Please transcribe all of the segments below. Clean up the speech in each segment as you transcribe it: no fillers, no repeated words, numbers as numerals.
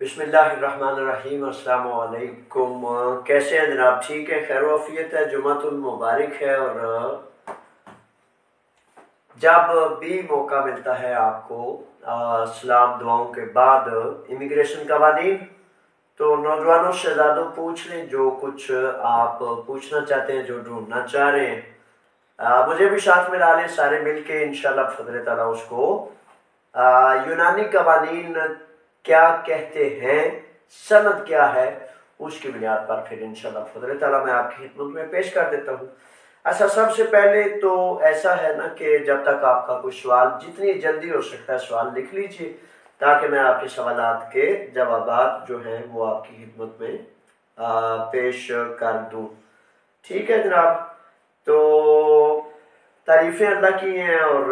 बिस्मिल्लाहिर्रहमानिर्रहीम। अस्सलाम वालेकुम। कैसे हैं जनाब? ठीक है, खैर वफियत है, जुमातुल मुबारक है। और जब भी मौका मिलता है आपको सलाम दुआओं के बाद इमिग्रेशन कवानीन, तो नौजवानों शहजादों पूछ लें जो कुछ आप पूछना चाहते हैं, जो ढूंढना चाह रहे हैं। मुझे भी साथ में डालें, सारे मिलके इंशाल्लाह फजल ताला उसको यूनानी कवानीन क्या कहते हैं, सनद क्या है, उसकी बुनियाद पर फिर इंशाल्लाह फजल ताला मैं आपकी खिदमत में पेश कर देता हूँ। अच्छा, सबसे पहले तो ऐसा है ना कि जब तक आपका कोई सवाल, जितनी जल्दी हो सकता है सवाल लिख लीजिए, ताकि मैं आपके सवालात के जवाबात जो हैं वो आपकी खिदमत में पेश कर दूँ। ठीक है जनाब। तो तारीफ़ें अल्लाह की हैं और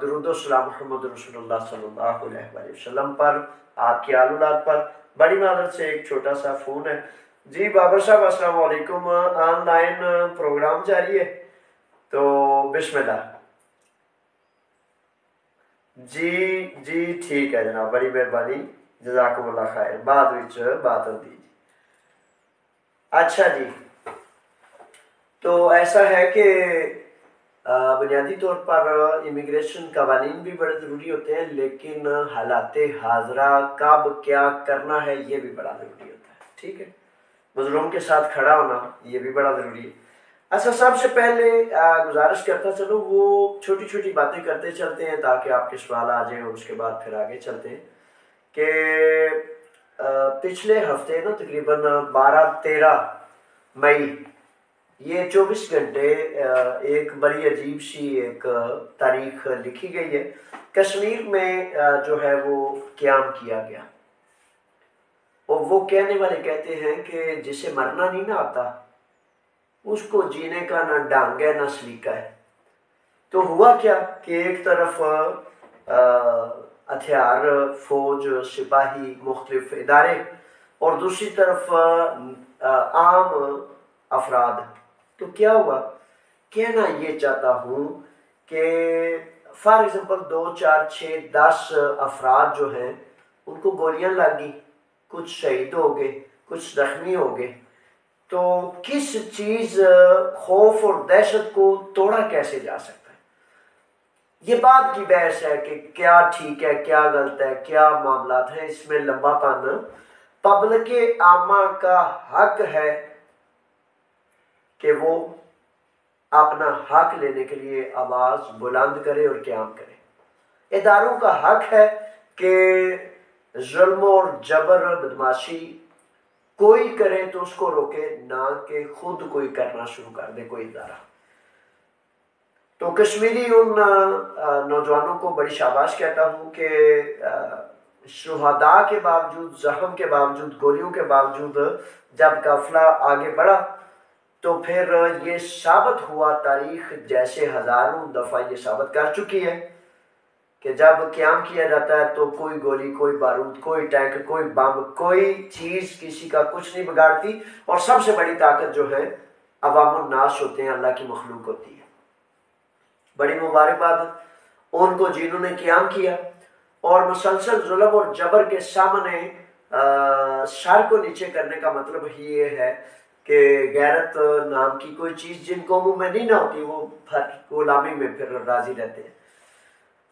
दुरूद सलाम मोहम्मद रसूलुल्लाह सल्लल्लाहु अलैहि वसल्लम पर, आपकी आल औलाद पर। बड़ी मदद से एक छोटा सा फ़ोन है। जी बाबर साहब, अस्सलाम वालेकुम। ऑनलाइन प्रोग्राम जारी है, तो बिस्मिल्लाह। जी जी ठीक है जनाब, बड़ी मेहरबानी, जज़ाकुमुल्लाह खैर। बाद विच बात होती जी। अच्छा जी, तो ऐसा है कि बुनियादी तौर पर इमिग्रेशन कवानीन भी बड़े ज़रूरी होते हैं, लेकिन हालात हाजरा कब क्या करना है ये भी बड़ा ज़रूरी होता है। ठीक है, मजलूम के साथ खड़ा होना ये भी बड़ा ज़रूरी है। अच्छा, सबसे पहले गुजारिश करता चलो वो छोटी छोटी बातें करते चलते हैं ताकि आपके सवाल आ जाए, और उसके बाद फिर आगे चलते हैं कि पिछले हफ्ते ना तकरीबन 12-13 मई, ये 24 घंटे एक बड़ी अजीब सी एक तारीख लिखी गई है। कश्मीर में जो है वो क़याम किया गया, और वो कहने वाले कहते हैं कि जिसे मरना नहीं ना आता उसको जीने का ना ढंग है ना सलीका है। तो हुआ क्या कि एक तरफ हथियार, फौज, सिपाही, मुख्तलिफ इदारे, और दूसरी तरफ आम अफराद। तो क्या हुआ, कहना ये चाहता हूँ कि फॉर एग्जाम्पल 2, 4, 6, 10 अफराद जो हैं उनको गोलियां लगी, कुछ शहीद हो गए, कुछ जख्मी हो गए। तो किस चीज, खौफ और दहशत को तोड़ा कैसे जा सकता है, ये बात की बहस है कि क्या ठीक है, क्या गलत है, क्या मामला है। इसमें लंबापन पब्लिक आमा का हक है कि वो अपना हक लेने के लिए आवाज बुलंद करे और क़याम करे। इदारों का हक है कि जुल्म और जबर, बदमाशी कोई करे तो उसको रोके, ना कि खुद कोई करना शुरू कर दे कोई इदारा। तो कश्मीरी उन नौजवानों को बड़ी शाबाश कहता हूँ कि शुहदा के बावजूद, जख्म के बावजूद, गोलियों के बावजूद जब काफिला आगे बढ़ा, तो फिर ये साबित हुआ, तारीख जैसे हजारों दफा ये साबित कर चुकी है कि जब क़याम किया जाता है तो कोई गोली, कोई बारूद, कोई टैंक, कोई बम, कोई चीज किसी का कुछ नहीं बिगाड़ती। और सबसे बड़ी ताकत जो है अवामुन नास होते हैं, अल्लाह की मखलूक होती है। बड़ी मुबारकबाद उनको जिन्होंने क़याम किया और मुसलसल जुल्म और जबर के सामने सर को नीचे करने का मतलब ही ये है कि गैरत नाम की कोई चीज जिन कौमों में नहीं ना होती, वो गुलामी में फिर राजी रहते हैं।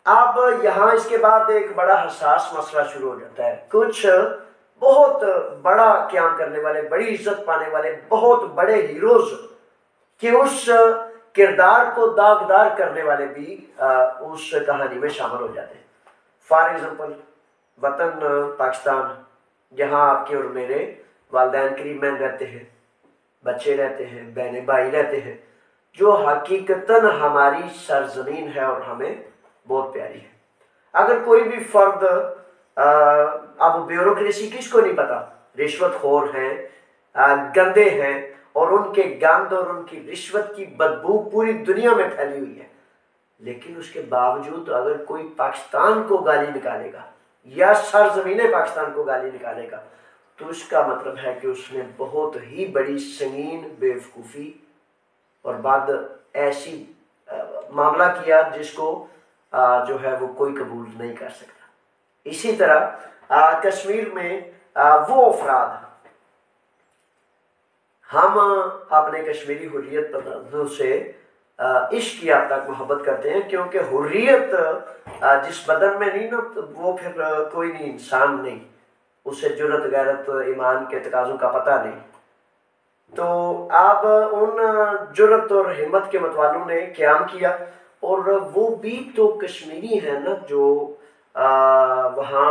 अब यहाँ इसके बाद एक बड़ा हसास मसला शुरू हो जाता है। कुछ बहुत बड़ा क़याम करने वाले, बड़ी इज्जत पाने वाले, बहुत बड़े हीरोज कि उस किरदार को दागदार करने वाले भी उस कहानी में शामिल हो जाते हैं। फॉर एग्जाम्पल वतन पाकिस्तान, जहाँ आपके और मेरे वालिदैन करीब में रहते हैं, बच्चे रहते हैं, बहनें भाई रहते हैं, जो हकीकतन हमारी सरजमीन है और हमें बहुत प्यारी है। अगर कोई भी फर्द, अब ब्यूरोक्रेसी किसको नहीं पता, रिश्वतखोर हैं, गंदे हैं, और उनके गंद और उनकी रिश्वत की बदबू पूरी दुनिया में फैली हुई है, लेकिन उसके बावजूद अगर कोई पाकिस्तान को गाली निकालेगा या सरजमीन पाकिस्तान को गाली निकालेगा, तो उसका मतलब है कि उसने बहुत ही बड़ी संगीन बेवकूफ़ी और बाद ऐसी मामला किया जिसको जो है वो कोई कबूल नहीं कर सकता। इसी तरह कश्मीर में वो अफराद, हम अपने कश्मीरी हुर्रियत पसंदों से इश्क की हद तक मोहब्बत करते हैं, क्योंकि हुर्रियत जिस बदन में नहीं ना, तो वो फिर कोई नहीं, इंसान नहीं, उसे जुर्रत गैरत ईमान के तकाज़ों का पता नहीं। तो अब उन जुर्रत और हिम्मत के मतवालों ने क़याम किया, और वो भी तो कश्मीरी है ना जो वहाँ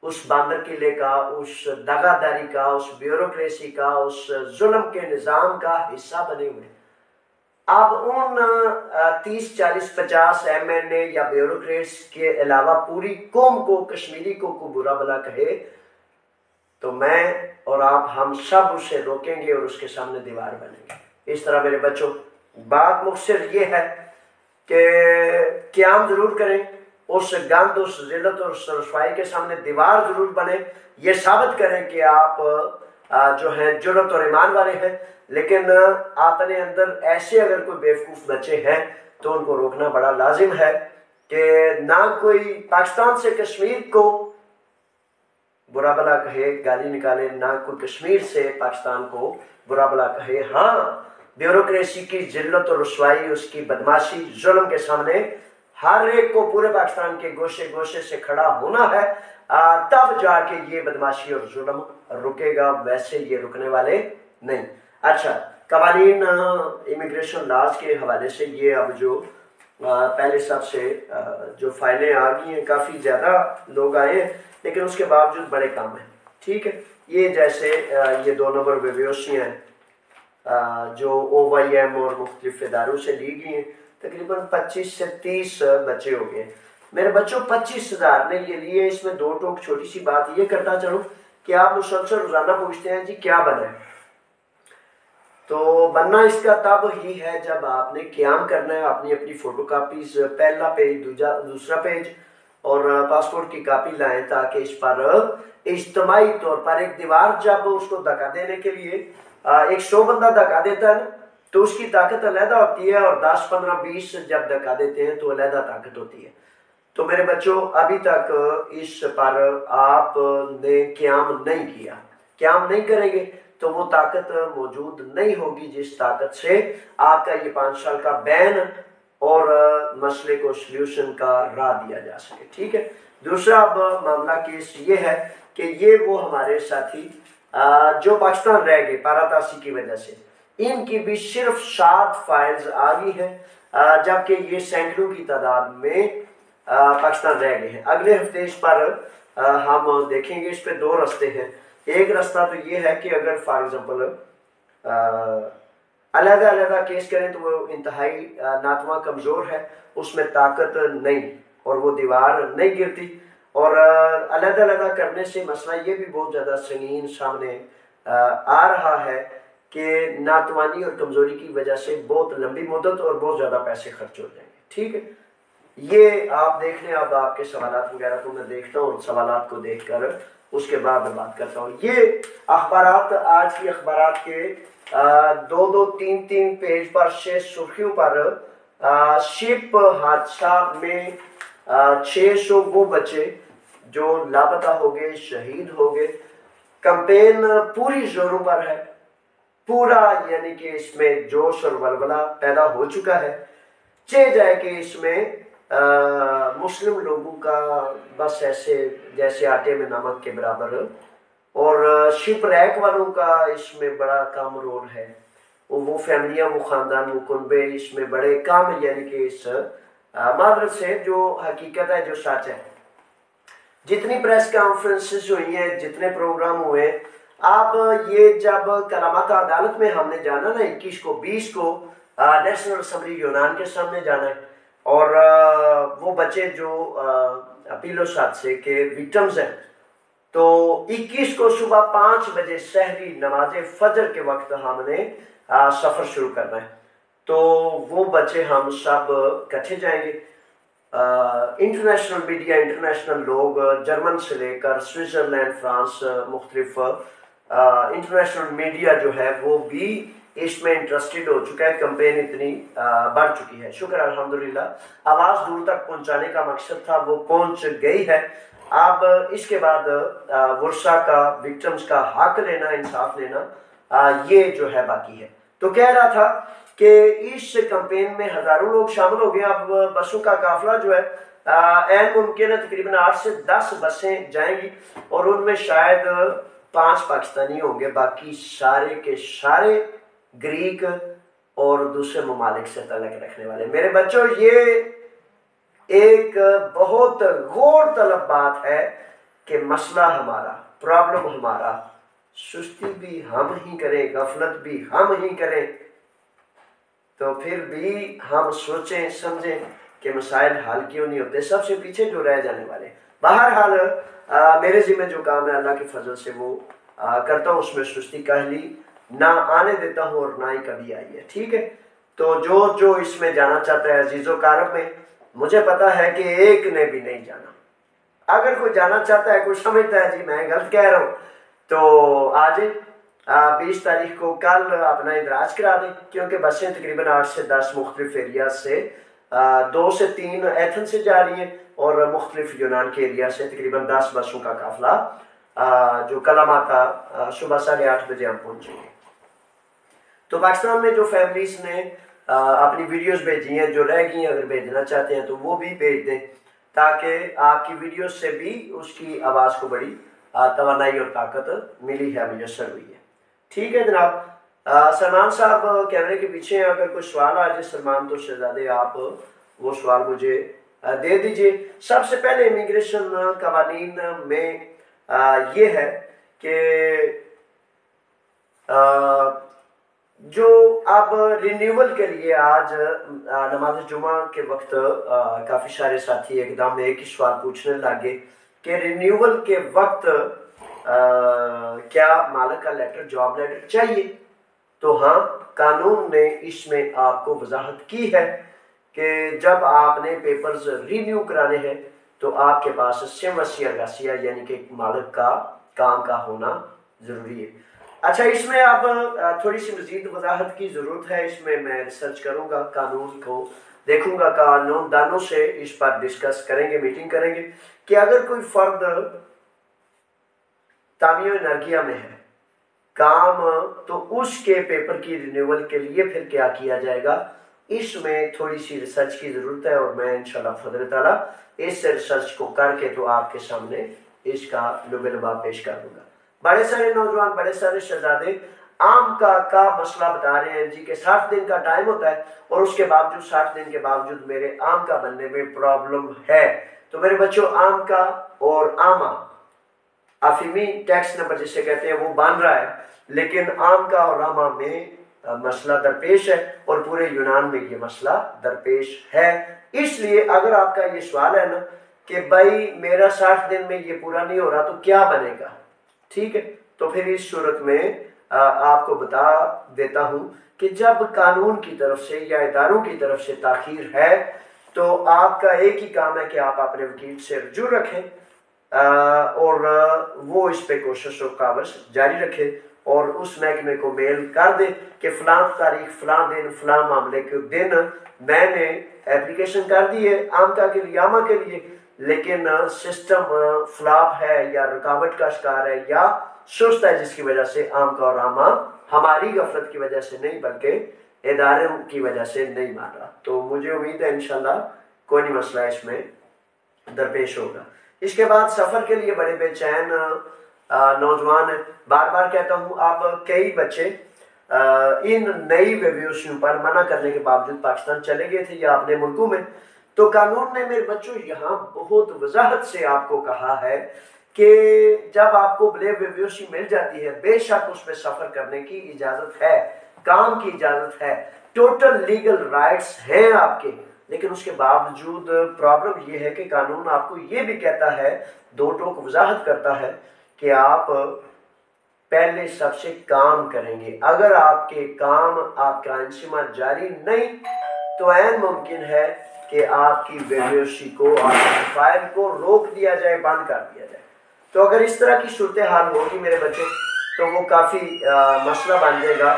उस बांदर किले का, उस दगादारी का, उस ब्यूरोक्रेसी का, उस जुल्म के निज़ाम का हिस्सा बने हुए। अब उन 30-40-50 MNA या ब्यूरोक्रेट्स के अलावा पूरी कौम को, कश्मीरी को बुरा भला कहे, तो मैं और आप, हम सब उसे रोकेंगे और उसके सामने दीवार बनेंगे। इस तरह मेरे बच्चों, बात मुख्तसर ये है कि क़याम जरूर करें, उस गंद, उस जिल्लत और रसवाई के सामने दीवार जरूर बने, ये साबित करें कि आप जो हैं जुर्रत और ईमान वाले हैं। लेकिन अपने अंदर ऐसे अगर कोई बेवकूफ़ बच्चे हैं तो उनको रोकना बड़ा लाजिम है कि ना कोई पाकिस्तान से कश्मीर को बुरा भला कहे, गाली निकाले, ना कोई कश्मीर से पाकिस्तान को बुरा भला कहे। हाँ, ब्यूरोक्रेसी की जिल्लत और रुसवाई, उसकी बदमाशी, जुल्म के सामने हर एक को पूरे पाकिस्तान के गोशे गोशे से खड़ा होना है, तब जाके ये बदमाशी और जुल्म रुकेगा, वैसे ये रुकने वाले नहीं। अच्छा, कवानीन इमिग्रेशन लॉज के हवाले से ये अब जो पहले सबसे जो फाइलें आ गई हैं, काफ़ी ज़्यादा लोग आए हैं, लेकिन उसके बावजूद बड़े काम हैं। ठीक है, ये जैसे ये 2 नंबर बेबेसियाँ हैं जो OYM और मुख्तलिफ इदारों से ली गई हैं, तकरीबन 25 से 30 बच्चे हो गए मेरे बच्चों। 25,000 ने ये लिए। इसमें 2 टोक छोटी सी बात ये करता चलूँ कि आप मुसलसल रोज़ाना पूछते हैं जी क्या बना है, तो बनना इसका तब ही है जब आपने क़याम करना है, अपनी अपनी फ़ोटोकॉपीज, पहला पेज, दूसरा पेज और पासपोर्ट की कॉपी लाएं, ताकि इस पर इज्तिमाई तौर पर एक दीवार जब उसको धक्का देने के लिए 100 बंदा धक्का देता है तो उसकी ताकत अलहदा होती है, और 10, 15, 20 जब धक्का देते हैं तो अलहदा ताकत होती है। तो मेरे बच्चों, अभी तक इस पर आपने क़याम नहीं किया, क़याम नहीं करेंगे तो वो ताकत मौजूद नहीं होगी जिस ताकत से आपका ये 5 साल का बैन और मसले को सल्यूशन का राह दिया जा सके। ठीक है। दूसरा अब मामला केस ये है कि ये वो हमारे साथी जो पाकिस्तान रह गए पारातासी की वजह से, इनकी भी सिर्फ 7 फाइल्स आ गई हैं, जबकि ये सैकड़ों की तादाद में पाकिस्तान रह गए हैं। अगले हफ्ते इस पर हम देखेंगे। इस पे 2 रास्ते हैं। एक रास्ता तो ये है कि अगर फॉर एग्जांपल अलग अलग केस करें तो वो इंतहाई नातवा कमज़ोर है, उसमें ताकत नहीं और वो दीवार नहीं गिरती, और अलग अलग करने से मसला ये भी बहुत ज़्यादा संगीन सामने आ रहा है कि नातवानी और कमज़ोरी की वजह से बहुत लंबी मुद्दत और बहुत ज़्यादा पैसे खर्च हो जाएंगे। ठीक है, ये आप देख लें। अब आपके सवालात वगैरह को मैं देखता हूँ, सवालात को देखकर उसके बाद मैं बात करता हूँ। ये अखबारात, आज की अखबारात के 2-2, 3-3 पेज पर 6 सुर्खियों पर शिप हादसा में 600 वो बच्चे जो लापता हो गए, शहीद हो गए। कैंपेन पूरी जोरों पर है, पूरा, यानी कि इसमें जोश और वलवला पैदा हो चुका है। चे जाए कि इसमें मुस्लिम लोगों का बस ऐसे जैसे आटे में नमक के बराबर, और शिप रैक वालों का इसमें बड़ा कम रोल है। वो फैमिलियां, वो खानदान, वो कुनबे इसमें बड़े कम, यानी कि इस मादरत से जो हकीकत है, जो सच है। जितनी प्रेस कॉन्फ्रेंसेस हुई हैं, जितने प्रोग्राम हुए, अब ये जब कलामत अदालत में हमने जाना ना 21 को 20 को नेशनल असम्बली यूनान के सामने जाना है, और वो बच्चे जो अपीलों हादसे के विक्टिम्स हैं, तो 21 को सुबह 5 बजे सहरी नमाज फजर के वक्त हमने सफ़र शुरू करना है। तो वो बच्चे हम सब इकट्ठे जाएंगे। इंटरनेशनल मीडिया, इंटरनेशनल लोग, जर्मन से लेकर स्विट्ज़रलैंड, फ्रांस, मुख्तलिफ इंटरनेशनल मीडिया जो है वो भी इसमें इंटरेस्टेड हो चुका है। कैंपेन इतनी बढ़ चुकी है, शुक्र अल्हम्दुलिल्लाह। आवाज़ दूर तक पहुंचाने का मकसद था, वो पहुंच गई है। अब इसके बाद वर्षा का, विक्टिम्स का हक लेना, इंसाफ लेना, ये जो है बाकी है। तो कह रहा था कि इस कैंपेन में हजारों लोग शामिल हो गए। अब बसों का काफिला जो है एन मुमकिन है तकरीबन 8 से 10 बसें जाएंगी और उनमें शायद 5 पाकिस्तानी होंगे, बाकी सारे के सारे ग्रीक और दूसरे ममालिक से तल्लुक़ रखने वाले। मेरे बच्चों, ये एक बहुत गौर तलब बात है कि मसला हमारा, प्रॉब्लम हमारा, सुस्ती भी हम ही करें, गफलत भी हम ही करें, तो फिर भी हम सोचें समझें कि मसाइल हल क्यों नहीं होते, सबसे पीछे जो रह जाने वाले। बहरहाल मेरे ज़िम्मे जो काम है अल्लाह के फजल से वो करता हूँ, उसमें सुस्ती कहली ना आने देता हूँ और ना ही कभी आई है। ठीक है, तो जो जो इसमें जाना चाहता है अजीज़ो कारब में, मुझे पता है कि एक ने भी नहीं जाना। अगर कोई जाना चाहता है, कोई समझता है जी मैं गलत कह रहा हूँ, तो आज 20 तारीख को कल अपना इंदराज करा दें, क्योंकि बसें तकरीबन 8 से 10 मुख्तलिफ एरिया से 2 से 3 एथेंस से जा रही हैं और मुख्तलिफ यूनान के एरिया से तकरीबन 10 बसों का काफिला जो कलामाता सुबह 8:30 बजे हम पहुंचेंगे। तो पाकिस्तान में जो फैमिलीज ने अपनी वीडियोस भेजी हैं, जो रह गई हैं, अगर भेजना चाहते हैं तो वो भी भेज दें, ताकि आपकी वीडियोस से भी उसकी आवाज़ को बड़ी तवानाई और ताकत मिली है, मुयसर हुई है। ठीक है जनाब। सलमान साहब कैमरे के पीछे हैं, अगर कोई सवाल आ जाए सलमान तो शहजादे आप वो सवाल मुझे दे दीजिए। सबसे पहले इमिग्रेशन कवानीन में ये है कि जो अब रिन्यूअल के लिए आज नमाज जुमा के वक्त काफ़ी सारे साथी एकदम में एक ही सवाल पूछने लगे कि रिन्यूअल के वक्त क्या मालिक का लेटर, जॉब लेटर चाहिए? तो हाँ, कानून ने इसमें आपको वजाहत की है कि जब आपने पेपर्स रिन्यू कराने हैं तो आपके पास सिमवसिया गासिया यानी कि मालिक का काम का होना ज़रूरी है। अच्छा, इसमें अब थोड़ी सी मजीद वजाहत की ज़रूरत है। इसमें मैं रिसर्च करूँगा, कानून को देखूँगा, कानून दानों से इस पर डिस्कस करेंगे, मीटिंग करेंगे कि अगर कोई फ़र्द तामीर एनर्जिया में है काम, तो उसके पेपर की रिन्यूअल के लिए फिर क्या किया जाएगा, इसमें थोड़ी सी रिसर्च की ज़रूरत है और मैं इंशाल्लाह फजल ताला इस रिसर्च को करके तो आपके सामने इसका लुबा पेश कर दूंगा। बड़े सारे नौजवान, बड़े सारे शहजादे आम का मसला बता रहे हैं जी कि 60 दिन का टाइम होता है और उसके बावजूद 60 दिन के बावजूद मेरे आम का बनने में प्रॉब्लम है। तो मेरे बच्चों, आम का और आमा अफीमी टैक्स नंबर जिसे कहते हैं वो बन रहा है, लेकिन आम का और आमा में मसला दरपेश है और पूरे यूनान में ये मसला दरपेश है। इसलिए अगर आपका ये सवाल है ना कि भाई मेरा 60 दिन में ये पूरा नहीं हो रहा तो क्या बनेगा, ठीक है, तो फिर इस सूरत में आपको बता देता हूं कि जब कानून की तरफ से या इदारों की तरफ से ताखीर है तो आपका एक ही काम है कि आप अपने वकील से रुजू रखें और वो इस पे कोशिश और कावश जारी रखे और उस महकमे को मेल कर दे कि फलां तारीख, फलां दिन, फलां मामले के दिन मैंने एप्लीकेशन कर दी है आमका के लिए, आमा के लिए, लेकिन सिस्टम फ्लॉप है या रुकावट का शिकार है या सुस्त है, जिसकी वजह से आमका और आमा हमारी गफलत की वजह से नहीं बल्कि इदारे की वजह से नहीं मान रहा। तो मुझे उम्मीद है इंशाल्लाह कोई नहीं मसला इसमें दरपेश होगा। इसके बाद सफ़र के लिए बड़े बेचैन नौजवान, बार बार कहता हूँ, अब कई बच्चे इन नई वेब्यूसियों पर मना करने के बावजूद पाकिस्तान चले गए थे या अपने मुल्कों में। तो कानून ने मेरे बच्चों यहाँ बहुत वजाहत से आपको कहा है कि जब आपको ब्ले वेब्यूसी मिल जाती है बेशक उस पर सफ़र करने की इजाज़त है, काम की इजाज़त है, टोटल लीगल राइट्स हैं आपके, लेकिन उसके बावजूद प्रॉब्लम यह है कि कानून आपको ये भी कहता है, दो टोक वजाहत करता है कि आप पहले सबसे काम करेंगे। अगर आपके काम, आपका इंसिमा जारी नहीं तो ऐन मुमकिन है कि आपकी वेब्यूसी को, आपकी फाइल को रोक दिया जाए, बंद कर दिया जाए। तो अगर इस तरह की सूरत हाल होगी मेरे बच्चे तो वो काफ़ी मसला बन जाएगा।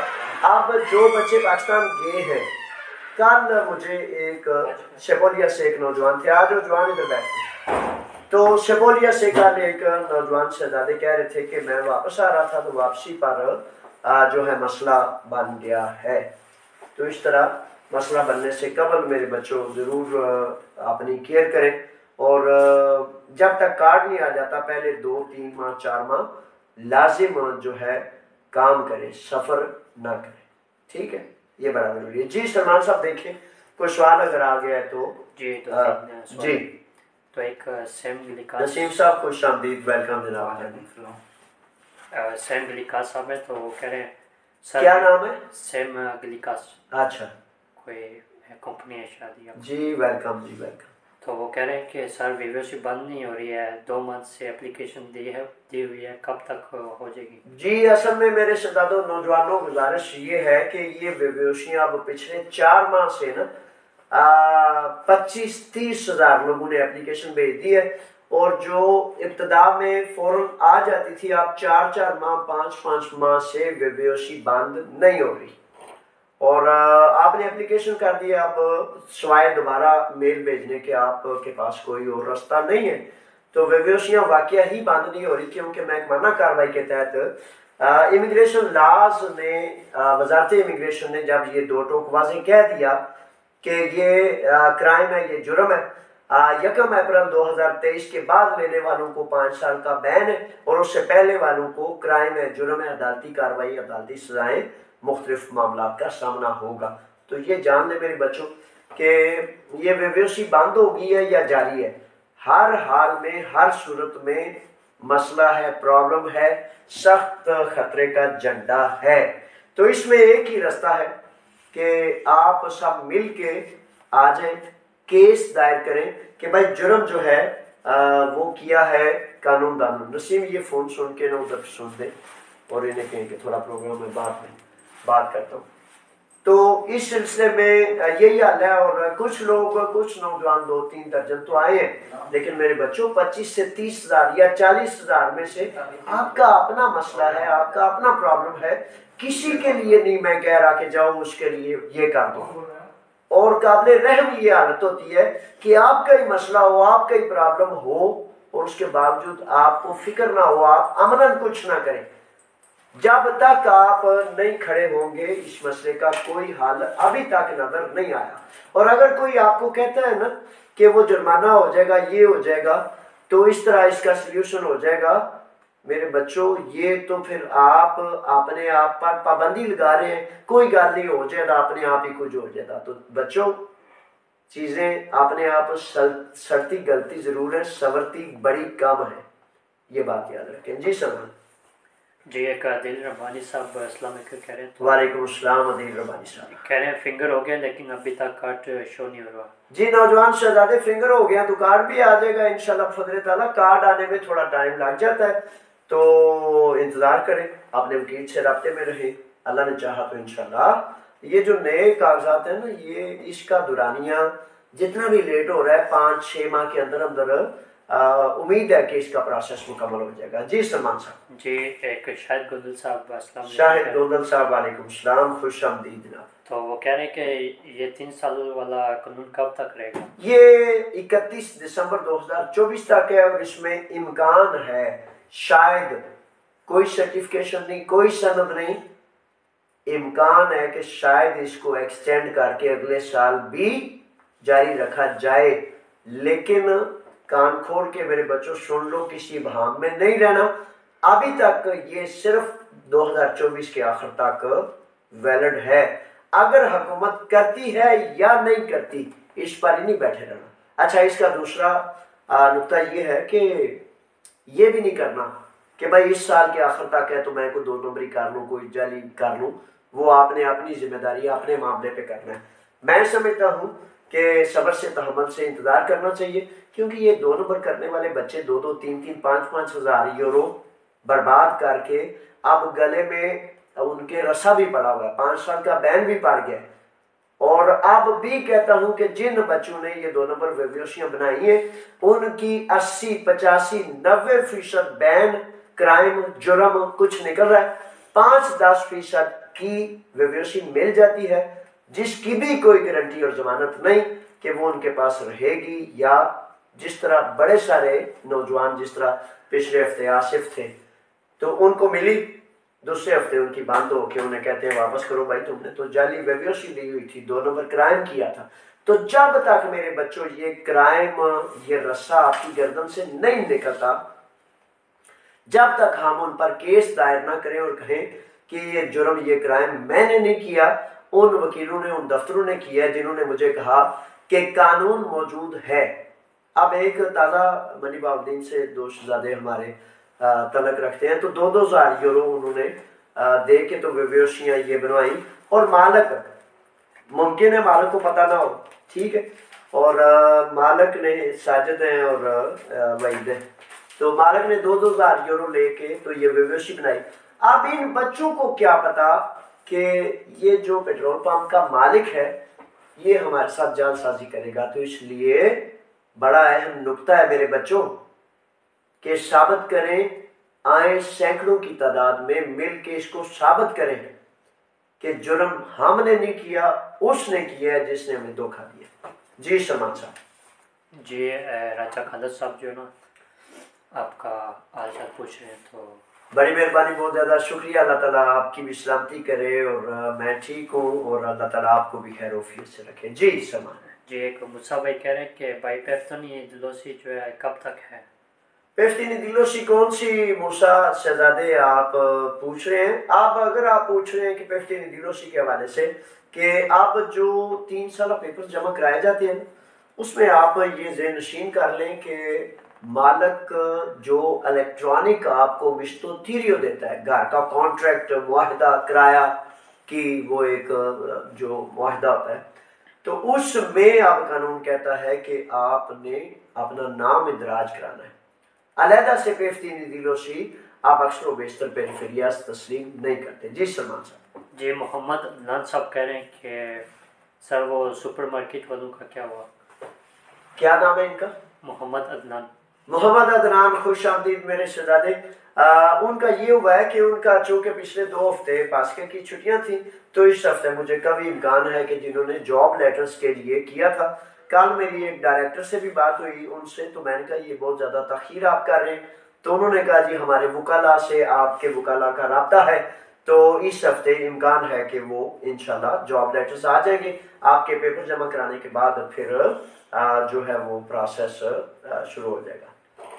अब जो बच्चे पाकिस्तान गए हैं, कल मुझे एक शेपोलिया से एक नौजवान थे, आज वो जवान इधर बैठे, तो शबोलिया से कल एक नौजवान शहजादे कह रहे थे कि मैं वापस आ रहा था तो वापसी पर जो है मसला बन गया है। तो इस तरह मसला बनने से कबल मेरे बच्चों ज़रूर अपनी केयर करें, और जब तक कार्ड नहीं आ जाता पहले 2-3 माह 4 माह लाजिम जो है काम करें, सफ़र ना करें। ठीक है, ये बड़ा जरूरी है। जी सलमान साहब देखें, कोई सवाल अगर आ गया है तो जी। जी तो एक सैम गिलिकास, नसीम साहब खुश आमदीद, वेलकम जनाब। सैम गिलिकास साहब है, तो वो कह रहे हैं सर, क्या नाम है? सैम गिलिकास, अच्छा, कोई कंपनी है शायद। जी वेलकम, जी वेलकम। तो वो कह रहे हैं कि सर वीवरशिप बंद नहीं हो रही है, 2 मंथ से एप्लीकेशन दी हुई है, कब तक हो जाएगी? जी असल में मेरे शहजादों नौजवानों गुजारिश ये है कि ये विवोशियाँ अब पिछले 4 माह से ना 25-30 हज़ार लोगों ने एप्लीकेशन भेज दी है, और जो इब्तदा में फौरन आ जाती थी, अब 4-4 माह 5-5 माह से विवोशी बंद नहीं हो रही। और आपने एप्लीकेशन कर दिया, अब सिवाय दोबारा मेल भेजने के आपके पास कोई और रास्ता नहीं है। तो विवोशियाँ वाकया ही बंद नहीं हो रही, क्योंकि महकमाना कार्रवाई के तहत इमिग्रेशन लाज ने, वजारत इमिग्रेशन ने जब ये 2 टोक वाज़ेह कह दिया कि ये क्राइम है, ये जुर्म है, 1 अप्रैल 2023 के बाद लेने वालों को 5 साल का बैन है, और उससे पहले वालों को क्राइम है, जुर्म है, अदालती कार्रवाई, अदालती सजाएं, मुख्तलिफ मामला का सामना होगा। तो ये जान ले मेरे बच्चों कि ये विवोशी बंद होगी है या जारी है, हर हाल में, हर सूरत में मसला है, प्रॉब्लम है, सख्त खतरे का झंडा है। तो इसमें एक ही रास्ता है कि आप सब मिल के आ जाए, केस दायर करें कि भाई जुर्म जो है वो किया है कानून दानों। नसीम ये फोन सुन के ना उधर सुन दे, और इन्हें कहें कि थोड़ा प्रोग्राम में बात करता हूँ। तो इस सिलसिले में यही हाल है, और कुछ लोग, कुछ नौजवान 2-3 दर्जन तो आए हैं, लेकिन मेरे बच्चों 25 से 30 हज़ार या 40 हज़ार में से आपका अपना मसला है, आपका अपना प्रॉब्लम है। किसी के लिए नहीं मैं कह रहा कि जाओ उसके लिए ये कर दो, और काबिल रहम ये हालत होती है कि आपका ही मसला हो, आपका ही प्रॉब्लम हो, और उसके बावजूद आपको फिक्र ना हो, आप अमलन कुछ ना करें। जब तक आप नहीं खड़े होंगे इस मसले का कोई हल अभी तक नजर नहीं आया। और अगर कोई आपको कहता है ना कि वो जुर्माना हो जाएगा, ये हो जाएगा, तो इस तरह इसका सल्यूशन हो जाएगा, मेरे बच्चों ये तो फिर आप अपने आप पर पाबंदी लगा रहे हैं। कोई गल नहीं, हो जाएगा अपने आप ही कुछ हो जाएगा। तो बच्चों चीजें अपने आप सड़ती गलती जरूर है, सवरती बड़ी कम है, ये बात याद रखें। जी सर। जी एक दिल रब्बानी साहब अस्सलाम वालेकुम कह रहे हैं, तो वालेकुम अस्सलाम दिल रब्बानी साहब कह रहे हैं फिंगर हो गया लेकिन अभी तक कार्ड शो नहीं हो रहा। जी नौजवान शहजादे फिंगर हो गया तो कार्ड भी आ जाएगा इंशाल्लाह फजल ताला। कार्ड आने में थोड़ा टाइम लग जाता है, तो इंतजार करें, अपने वकील से रब्ते में रहे, अल्लाह ने चाहा तो इंशाल्लाह। ये जो नए कागजात है ना, ये इसका दुरानिया जितना भी लेट हो रहा है 5-6 माह के अंदर अंदर उम्मीद है कि इसका प्रोसेस मुकम्मल हो जाएगा। जी सलमान साहब। जी एक शाहिद गोंदल साहब अस्सलाम वालेकुम। शाहिद गोंदल साहब वालेकुम सलाम, खुश आमदीद जनाब। तो वो कह रहे हैं कि ये 3 साल वाला कानून कब तक रहेगा? ये 31 दिसंबर 2024 तक है, और इसमें इम्कान है शायद, कोई सर्टिफिकेशन नहीं, कोई सनद नहीं, इम्कान है कि शायद इसको एक्सटेंड करके अगले साल भी जारी रखा जाए। लेकिन कान खोल के मेरे बच्चों सुन लो, किसी भाम में नहीं रहना। अभी तक ये सिर्फ 2024 के आखिर तक वैलिड है। अगर हुकूमत करती है या नहीं करती, इस पर ही नहीं बैठे रहना। अच्छा, इसका दूसरा नुकता ये है कि ये भी नहीं करना कि भाई इस साल के आखिर तक है तो मैं कोई 2 नंबरी कर लूँ, कोई जाली कर लूँ। वो आपने अपनी जिम्मेदारी अपने मामले पे करना है। मैं समझता हूँ कि सब्र से तहम्मुल से इंतजार करना चाहिए, क्योंकि ये 2 नंबर करने वाले बच्चे 2-2, 3-3, 5-5 हज़ार यूरो बर्बाद करके अब गले में उनके रसा भी पड़ा हुआ है, 5 साल का बैन भी पड़ गया। और अब भी कहता हूं कि जिन बच्चों ने ये 2 नंबर विवोशियां बनाई है, उनकी 80, 85, 90% बैन, क्राइम, जुर्म कुछ निकल रहा है। 5-10% की विवोशी मिल जाती है, जिसकी भी कोई गारंटी और जमानत नहीं कि वो उनके पास रहेगी या जिस तरह बड़े सारे नौजवान, जिस तरह पिछले हफ्ते आसिफ थे, तो उनको मिली, दूसरे हफ्ते उनकी बंद हो के उन्हें कहते हैं वापस करो भाई, तुमने तो जाली बेबीसी ली हुई थी, 2 नंबर क्राइम किया था। तो जब तक मेरे बच्चों ये क्राइम, ये रस्सा आपकी गर्दन से नहीं निकलता, जब तक हम उन पर केस दायर ना करें और कहें कि ये जुर्म, ये क्राइम मैंने नहीं किया, उन वकीलों ने, उन दफ्तरों ने किया जिन्होंने मुझे कहा कि कानून मौजूद है। अब एक ताज़ा मनी बाउद्दीन से 2 शहजादे हमारे तलक रखते हैं, तो 2,000 यूरो उन्होंने दे के तो बेबेशियाँ ये बनवाई, और मालक, मुमकिन है मालक को पता ना हो, ठीक है, और मालक ने, साजिद हैं और वहीद है, तो मालक ने 2,000 यूरो लेके तो ये बेबेशी बनाई। अब इन बच्चों को क्या पता कि ये जो पेट्रोल पंप का मालिक है ये हमारे साथ जालसाजी करेगा। तो इसलिए बड़ा अहम नुक्ता है मेरे बच्चों कि साबित करें, आए सैकड़ों की तादाद में मिल के इसको साबित करें कि जुर्म हमने नहीं किया, उसने किया है जिसने हमें धोखा दिया। जी सलमान साहब। जी राजा खादर साहब जो है ना, आपका हाल चाल पूछ रहे हैं, तो बड़ी मेहरबानी, बहुत ज़्यादा शुक्रिया। अल्लाह ताला आपकी भी सलामती करे, और मैं ठीक हूँ, और अल्लाह ताला आपको भी खैर वफियत से रखे। जी सलमान जी। एक मुसा भाई कह रहे हैं कि भाई पेफ्तनी दिलोसी जो है कब तक है? पेफ्तनी दिलोसी कौन सी मूसा शहजादे आप पूछ रहे हैं? आप अगर आप पूछ रहे हैं कि पेफ्तनी दिलोसी के हवाले से कि आप जो 3 साल पेपर जमा कराए जाते हैं, उसमें आप ये ज़हन नशीन कर लें कि मालक जो इलेक्ट्रॉनिक आपको मिश्तो-तीरियो देता है, घर का कॉन्ट्रैक्ट, मुआहदा, किराया की वो एक जो मुआहदा होता है, तो उसमें अब कानून कहता है कि आपने अपना नाम इंदराज कराना है। अलहदा से पेफ्तनी दिलोसी आप अक्सर बेशतर पेरिफेरियास तस्लीम नहीं करते। जी सलमान साहब। जी मोहम्मद अदनान साहब कह रहे हैं कि सर वो सुपरमार्केट वालों का क्या हुआ? क्या नाम है इनका? मोहम्मद अदनान। मोहम्मद अदनान, खुश आमदीद मेरे शहजादे। उनका ये हुआ है कि उनका चूंकि पिछले 2 हफ्ते पास्के की छुट्टियां थी, तो इस हफ्ते मुझे कभी इम्कान है कि जिन्होंने जॉब लेटर्स के लिए किया था, कल मेरी एक डायरेक्टर से भी बात हुई उनसे, तो मैंने कहा ये बहुत ज़्यादा तखीर आप कर रहे हैं, तो उन्होंने कहा जी हमारे वकाला से आपके वकाला का रब्ता है, तो इस हफ्ते इम्कान है कि वो इंशाल्लाह जॉब लेटर्स आ जाएंगे। आपके पेपर जमा कराने के बाद फिर जो है वो प्रोसेस शुरू हो जाएगा।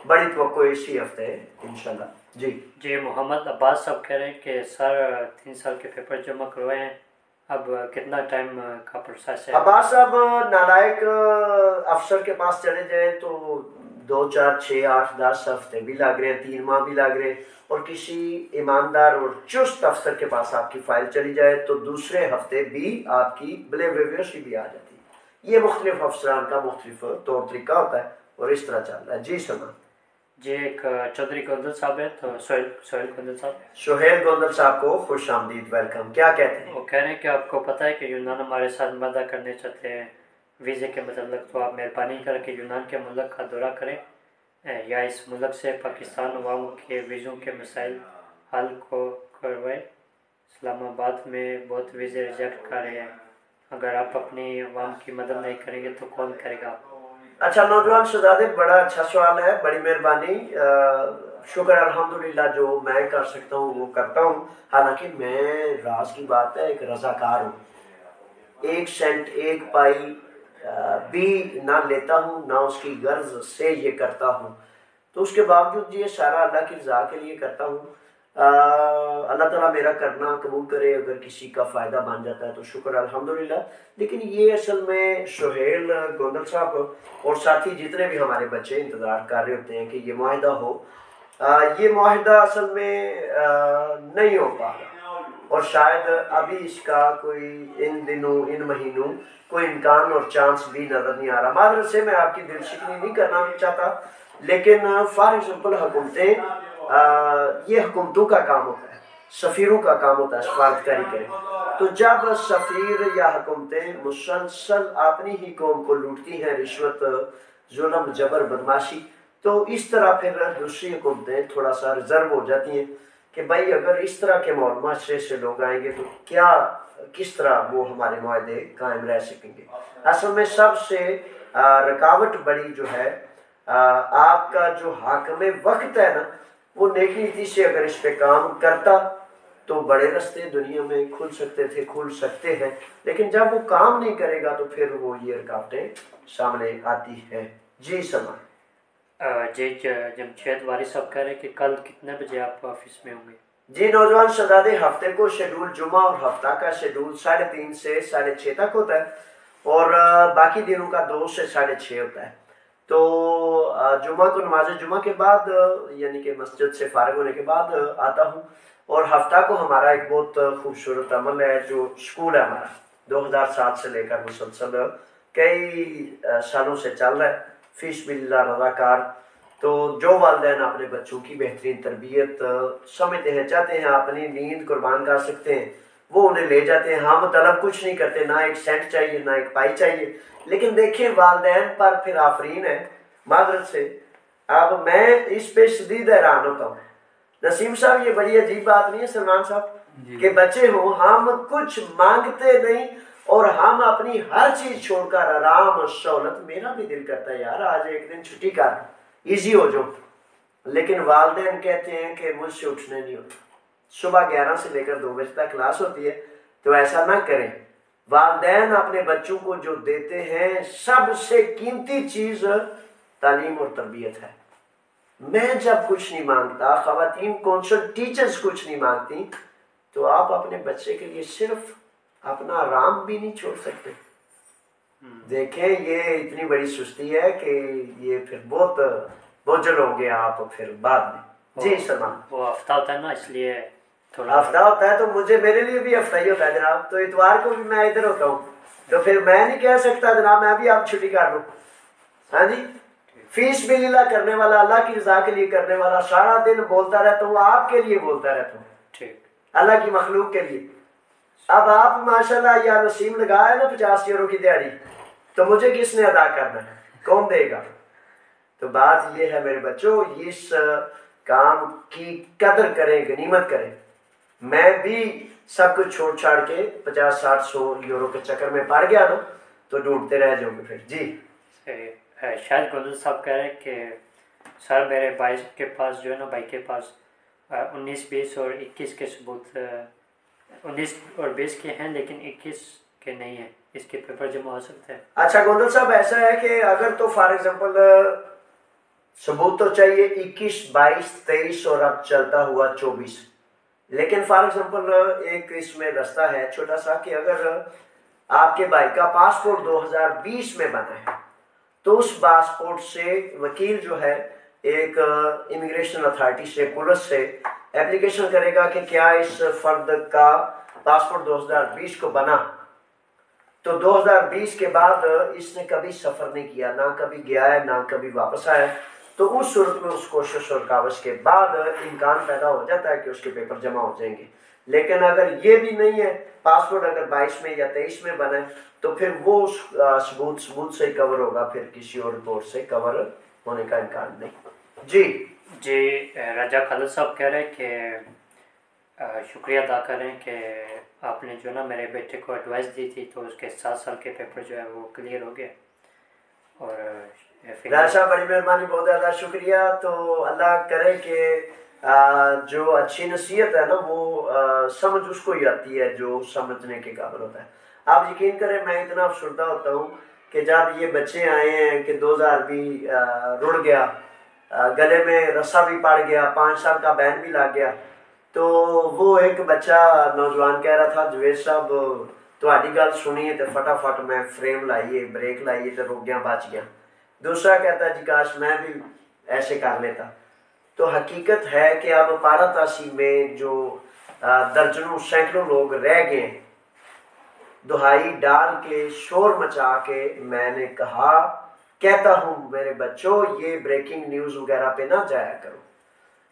बड़ी तवक्को इसी हफ्ते इंशाल्लाह। जी जी मोहम्मद अब्बास साहब कह रहे हैं कि सर 3 साल के पेपर जमा करवाए हैं, अब कितना टाइम का प्रोसेस है? अब्बास साहब नालायक अफसर के पास चले जाए तो 2, 4, 6, 8, 10 हफ्ते भी लग रहे हैं, 3 माह भी लग रहे हैं, और किसी ईमानदार और चुस्त अफसर के पास आपकी फाइल चली जाए तो दूसरे हफ्ते भी आपकी बेवसी भी आ जाती है। ये मुख्तलिफ अफसरान का मुख्तलिफ तौर तरीका होता है, और इस तरह चल रहा है। जी सलमान जी। एक चौधरी गोंदल साहब है, तो सोहेल गोंदल साहब। सोहेल गोंदल साहब को खुश आमदीद, वेलकम। क्या कहते हैं? वो कह रहे हैं कि आपको पता है कि यूनान हमारे साथ मदद करने चाहते हैं वीज़े के मतलब, तो आप मेहरबानी करके यूनान के मुल्क का दौरा करें, या इस मुल्क से पाकिस्तान अवाम के वीज़ों के मसाइल हल को करवाए। इस्लामाबाद में बहुत वीज़े रिजेक्ट कर रहे हैं, अगर आप अपनी अवाम की मदद नहीं करेंगे तो कौन करेगा? अच्छा नौजवान शहजादे, बड़ा अच्छा सवाल है, बड़ी मेहरबानी। शुक्र अल्हम्दुलिल्लाह, जो मैं कर सकता हूँ वो करता हूँ। हालांकि मैं, राज की बात है, एक रजाकार हूँ, 1 सेंट 1 पाई भी ना लेता हूँ, ना उसकी गर्ज से ये करता हूँ, तो उसके बावजूद ये सारा अल्लाह की रज़ा के लिए करता हूँ। अल्लाह ताला मेरा करना कबूल करे, अगर किसी का फ़ायदा बन जाता है तो शुक्र अल्हम्दुलिल्लाह। लेकिन ये असल में सोहेल गोंदल साहब और साथी जितने भी हमारे बच्चे इंतज़ार कर रहे होते हैं कि ये मुआहिदा हो, ये मुआहिदा असल में नहीं हो पा रहा, और शायद अभी इसका कोई इन दिनों, इन महीनों कोई इम्कान और चांस भी नज़र नहीं आ रहा। मादर से मैं आपकी दिल शिकनी नहीं करना चाहता, लेकिन फॉर एग्जाम्पल हुकूमतें, ये हुकूमतों का काम होता है, सफ़ीरों का काम होता है सफारतकारी करें, तो जब सफ़ीर या हुकूमतें मुसलसल अपनी ही कौम को लूटती हैं, रिश्वत, जुल्म, जबर, बदमाशी, तो इस तरह फिर दूसरी हुकूमतें थोड़ा सा रिजर्व हो जाती हैं कि भाई अगर इस तरह के माशरे से लोग आएंगे तो क्या, किस तरह वो हमारे मुआहदे कायम रह सकेंगे। असल में सबसे रुकावट बड़ी जो है आपका जो हाकिम वक्त है ना, वो नेक नीति से अगर इस पे काम करता तो बड़े रास्ते दुनिया में खुल सकते हैं। लेकिन जब वो काम नहीं करेगा तो फिर वो ये रुकावटें सामने आती हैं। जी समा जी जमशेद वारी साहब कह रहे हैं कि कल कितने बजे आप ऑफिस में होंगे? जी नौजवान शहजादे, हफ्ते को शेड्यूल जुमा और हफ्ता का शेड्यूल 3:30 से 6:30 तक होता है और बाकी दिनों का 2 से 6:30 होता है। तो जुमा को नमाज जुमा के बाद यानी कि मस्जिद से फारिग होने के बाद आता हूँ और हफ्ता को हमारा एक बहुत खूबसूरत अमल है जो स्कूल है हमारा 2007 से लेकर मुसलसल कई सालों से चल रहा है, फीस बिल्ला रज़ाकार। तो जो वालिदैन अपने बच्चों की बेहतरीन तरबियत समझते हैं, चाहते हैं अपनी नींद कुर्बान कर सकते हैं, वो उन्हें ले जाते हैं। हम तलब कुछ नहीं करते, ना एक सेंट चाहिए ना एक पाई चाहिए, लेकिन देखिए वालिदैन पर फिर आफरीन है मादरत से। अब मैं इस पे शदीद हैरान होता हूँ नसीम साहब, ये बड़ी अजीब बात नहीं है सलमान साहब के बच्चे हो, हम कुछ मांगते नहीं और हम अपनी हर चीज छोड़कर आराम सहूलत, मेरा भी दिल करता है यार आज एक दिन छुट्टी कर इजी हो जाओ, लेकिन वालिदैन कहते हैं कि मुझसे उठने नहीं होता। सुबह 11 से लेकर 2 बजे तक क्लास होती है, तो ऐसा ना करें। वालिदैन अपने बच्चों को जो देते हैं सबसे कीमती चीज तालीम और तरबियत है। मैं जब कुछ नहीं मांगता, खवातीन कौंसल टीचर्स कुछ नहीं मांगती, तो आप अपने बच्चे के लिए सिर्फ अपना आराम भी नहीं छोड़ सकते। देखें ये इतनी बड़ी सुस्ती है कि ये फिर बहुत बोझल होंगे आप फिर बाद में। जी सलमान, वो हफ्ता होता है ना, इसलिए थोड़ा हफ्ता होता है तो मुझे मेरे लिए भी हफ्ता ही होता है जनाब। तो इतवार को भी मैं इधर होता हूँ, तो फिर मैं नहीं कह सकता जनाब मैं भी आप छुट्टी कर लूँ। हाँ जी, फीस भी लीला करने वाला, अल्लाह की रजा के लिए करने वाला, सारा दिन बोलता रहता हूँ, आपके लिए बोलता रहता हूँ, ठीक, अल्लाह की मखलूक के लिए। अब आप माशाल्लाह या नसीम लगाया ना 50 यूरो की दिहाड़ी, तो मुझे किसने अदा करना है, कौन देगा? तो बात ये है मेरे बच्चों, इस काम की कदर करें, गनीमत करें। मैं भी सब कुछ छोड़ छाड़ के 50, 60, 100 यूरो के चक्कर में पड़ गया ना, तो ढूंढते रह जाओगे फिर। जी शायद गोदल साहब कह रहे हैं कि सर मेरे भाई के पास जो है ना, भाई के पास 19, 20 और 21 के सबूत 19 और 20 के हैं लेकिन 21 के नहीं है, इसके पेपर जमा हो सकते हैं? अच्छा गोंदल साहब, ऐसा है कि अगर तो फॉर एग्जांपल सबूत तो चाहिए 21, 22, 23 और अब चलता हुआ 24, लेकिन फॉर एग्जांपल एक इसमें रास्ता है छोटा सा कि अगर आपके भाई का पासपोर्ट 2020 में बना है तो उस पासपोर्ट से वकील जो है एक इमिग्रेशन अथॉरिटी से, पुलिस से एप्लीकेशन करेगा कि क्या इस फर्द का पासपोर्ट 2020 को बना, तो 2020 के बाद इसने कभी सफर नहीं किया, ना कभी गया है ना कभी वापस आया, तो उस सूरत में उस कोशिश और कावश के बाद इम्कान पैदा हो जाता है कि उसके पेपर जमा हो जाएंगे। लेकिन अगर ये भी नहीं है, पासपोर्ट अगर 22 में या 23 में बना है, तो फिर वो सबूत से कवर होगा, फिर किसी और रिपोर्ट से कवर होने का इम्कान नहीं। जी राजा खालिद साहब कह रहे हैं कि शुक्रिया अदा करें कि आपने जो ना मेरे बेटे को एडवाइस दी थी, तो उसके 7 साल के पेपर जो है वो क्लियर हो गए। और राशा बड़ी मेहरबानी, बहुत ज़्यादा शुक्रिया। तो अल्लाह करे कि जो अच्छी नसीहत है ना वो समझ उसको ही आती है जो समझने के काबिल होता है। आप यकीन करें मैं इतना अफसरदा होता हूँ कि जब ये बच्चे आए हैं कि 2000 भी रुड़ गया, गले में रस्सा भी पड़ गया, 5 साल का बैन भी लग गया, तो वो एक बच्चा नौजवान कह रहा था जवेद साहब ਤੁਹਾਡੀ गल सुनी है तो फटाफट मैं फ्रेम लाइए, ब्रेक लाइए तो रुक गया, बच गया। दूसरा कहता है जी काश मैं भी ऐसे कर लेता। तो हकीकत है कि अब पारातासी में जो दर्जनों सैकड़ों लोग रह गए, दुहाई डाल के शोर मचा के मैंने कहा, कहता हूं मेरे बच्चों ये ब्रेकिंग न्यूज वगैरह पे ना जाया करो।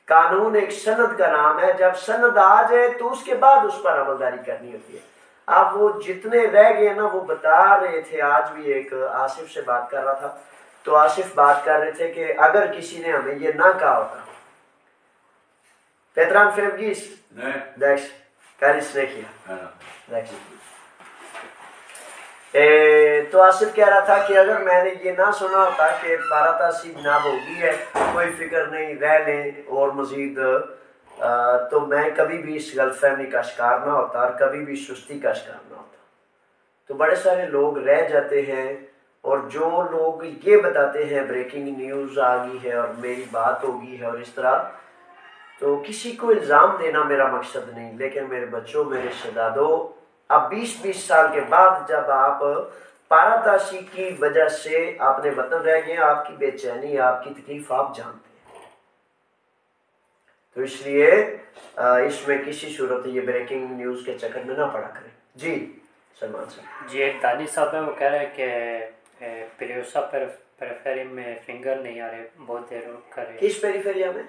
कानून एक सनद का नाम है, जब सनद आ जाए तो उसके बाद उस पर अमलदारी करनी होती है। अब वो जितने रह गए ना वो बता रहे थे, आज भी एक आसिफ से बात कर रहा था, तो आसिफ बात कर रहे थे कि अगर किसी ने हमें ये ना कहा होता, पेत्रान फेवगीस देख कैलिस ने किया देख तो आसिफ कह रहा था कि अगर मैंने ये ना सुना होता कि 12 तासीब नाब होगी है, कोई फिक्र नहीं, रह लें और मजीद, तो मैं कभी भी इस गलतफहमी का शिकार ना होता और कभी भी सुस्ती का शिकार ना होता। तो बड़े सारे लोग रह जाते हैं, और जो लोग ये बताते हैं ब्रेकिंग न्यूज़ आ गई है और मेरी बात होगी है और इस तरह, तो किसी को इल्ज़ाम देना मेरा मकसद नहीं, लेकिन मेरे बच्चों, मेरे शहजादों, अब 20-20 साल के बाद जब आप पाराताशी की वजह से आपने वतन रह गए, आपकी बेचैनी, आपकी तकलीफ आप जानते हैं। तो इसलिए इसमें किसी सूरत ये ब्रेकिंग न्यूज़ के चक्कर में ना पड़ा करें। जी सलमान साहब। जी, एक दानी साहब है, वो कह रहे हैं कि पेरियोसा पेरिफेरी में फिंगर नहीं आ रहे, बहुत देर कर रहे। किस पेरिफेरिया में?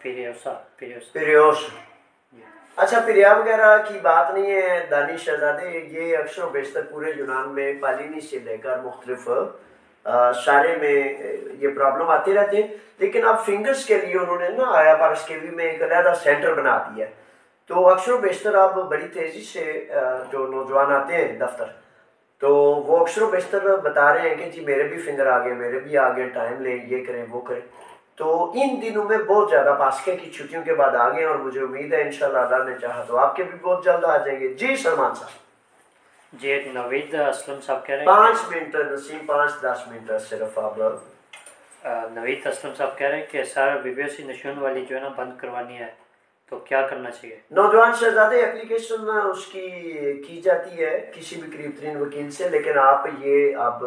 पेरियोसा। अच्छा, पिरिया वगैरह की बात नहीं है दानी शहजादे, ये अक्सर बेशतर पूरे यूनान में पालिनी से लेकर मुख्तलिफ शारे में ये प्रॉब्लम आती रहती है। लेकिन अब फिंगर्स के लिए उन्होंने ना आया पारस्केवी में एक अलहदा सेंटर बना दिया है। तो अक्सर बेशतर अब बड़ी तेज़ी से जो नौजवान आते हैं दफ्तर, तो वो अक्सर बेशतर बता रहे हैं कि जी मेरे भी फिंगर आ गए, मेरे भी आ गए, टाइम ले, ये करें वो करें। तो इन दिनों में बहुत ज़्यादा पास्के की छुट्टियों के बाद आ गए, और मुझे उम्मीद है इंशाल्लाह अल्लाह ने चाहा तो आपके भी बहुत जल्द आ जाएंगे। जी सलमान साहब। जी, नवीद असलम साहब कह रहे हैं 5 मिनट नसीम, 5-10 मिनट सिर्फ। आप नवीद असलम साहब कह रहे हैं कि सर बीबीसी नशून वाली जो है ना बंद करवानी है, तो क्या करना चाहिए? नौजवान शहजादे एप्लीकेशन उसकी की जाती है किसी भी करीब तरीन वकील से, लेकिन आप ये अब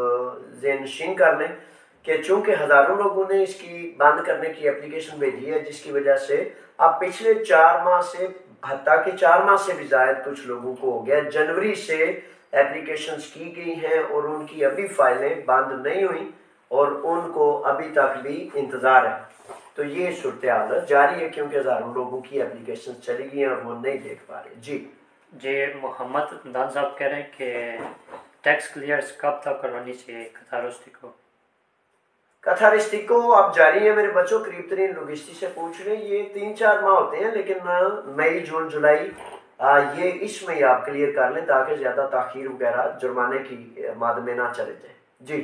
ज़हनशीन कर लें कि चूंकि हज़ारों लोगों ने इसकी बंद करने की एप्लीकेशन भेजी है, जिसकी वजह से अब पिछले 4 माह से, हत्ता कि 4 माह से भी ज़ायद कुछ लोगों को हो गया, जनवरी से एप्लीकेशंस की गई हैं और उनकी अभी फाइलें बंद नहीं हुई और उनको अभी तक भी इंतज़ार है। तो ये सूरत हाल जारी है, क्योंकि हज़ारों लोगों की एप्लीकेशन चली गई हैं और वो नहीं देख पा रहे। जी मोहम्मद दान साहब कह रहे हैं कि टैक्स क्लियर्स कब तक करवानी चाहिए कथारिस्टी को? अब जारी है मेरे बच्चों, करीब तरीन लोग इसी से पूछ रहे हैं। ये 3-4 माह होते हैं, लेकिन मई, जून, जुलाई ये इसमें ही आप क्लियर कर लें ताकि ज़्यादा ताखीर वगैरह जुर्माने की माद में ना चले जाए। जी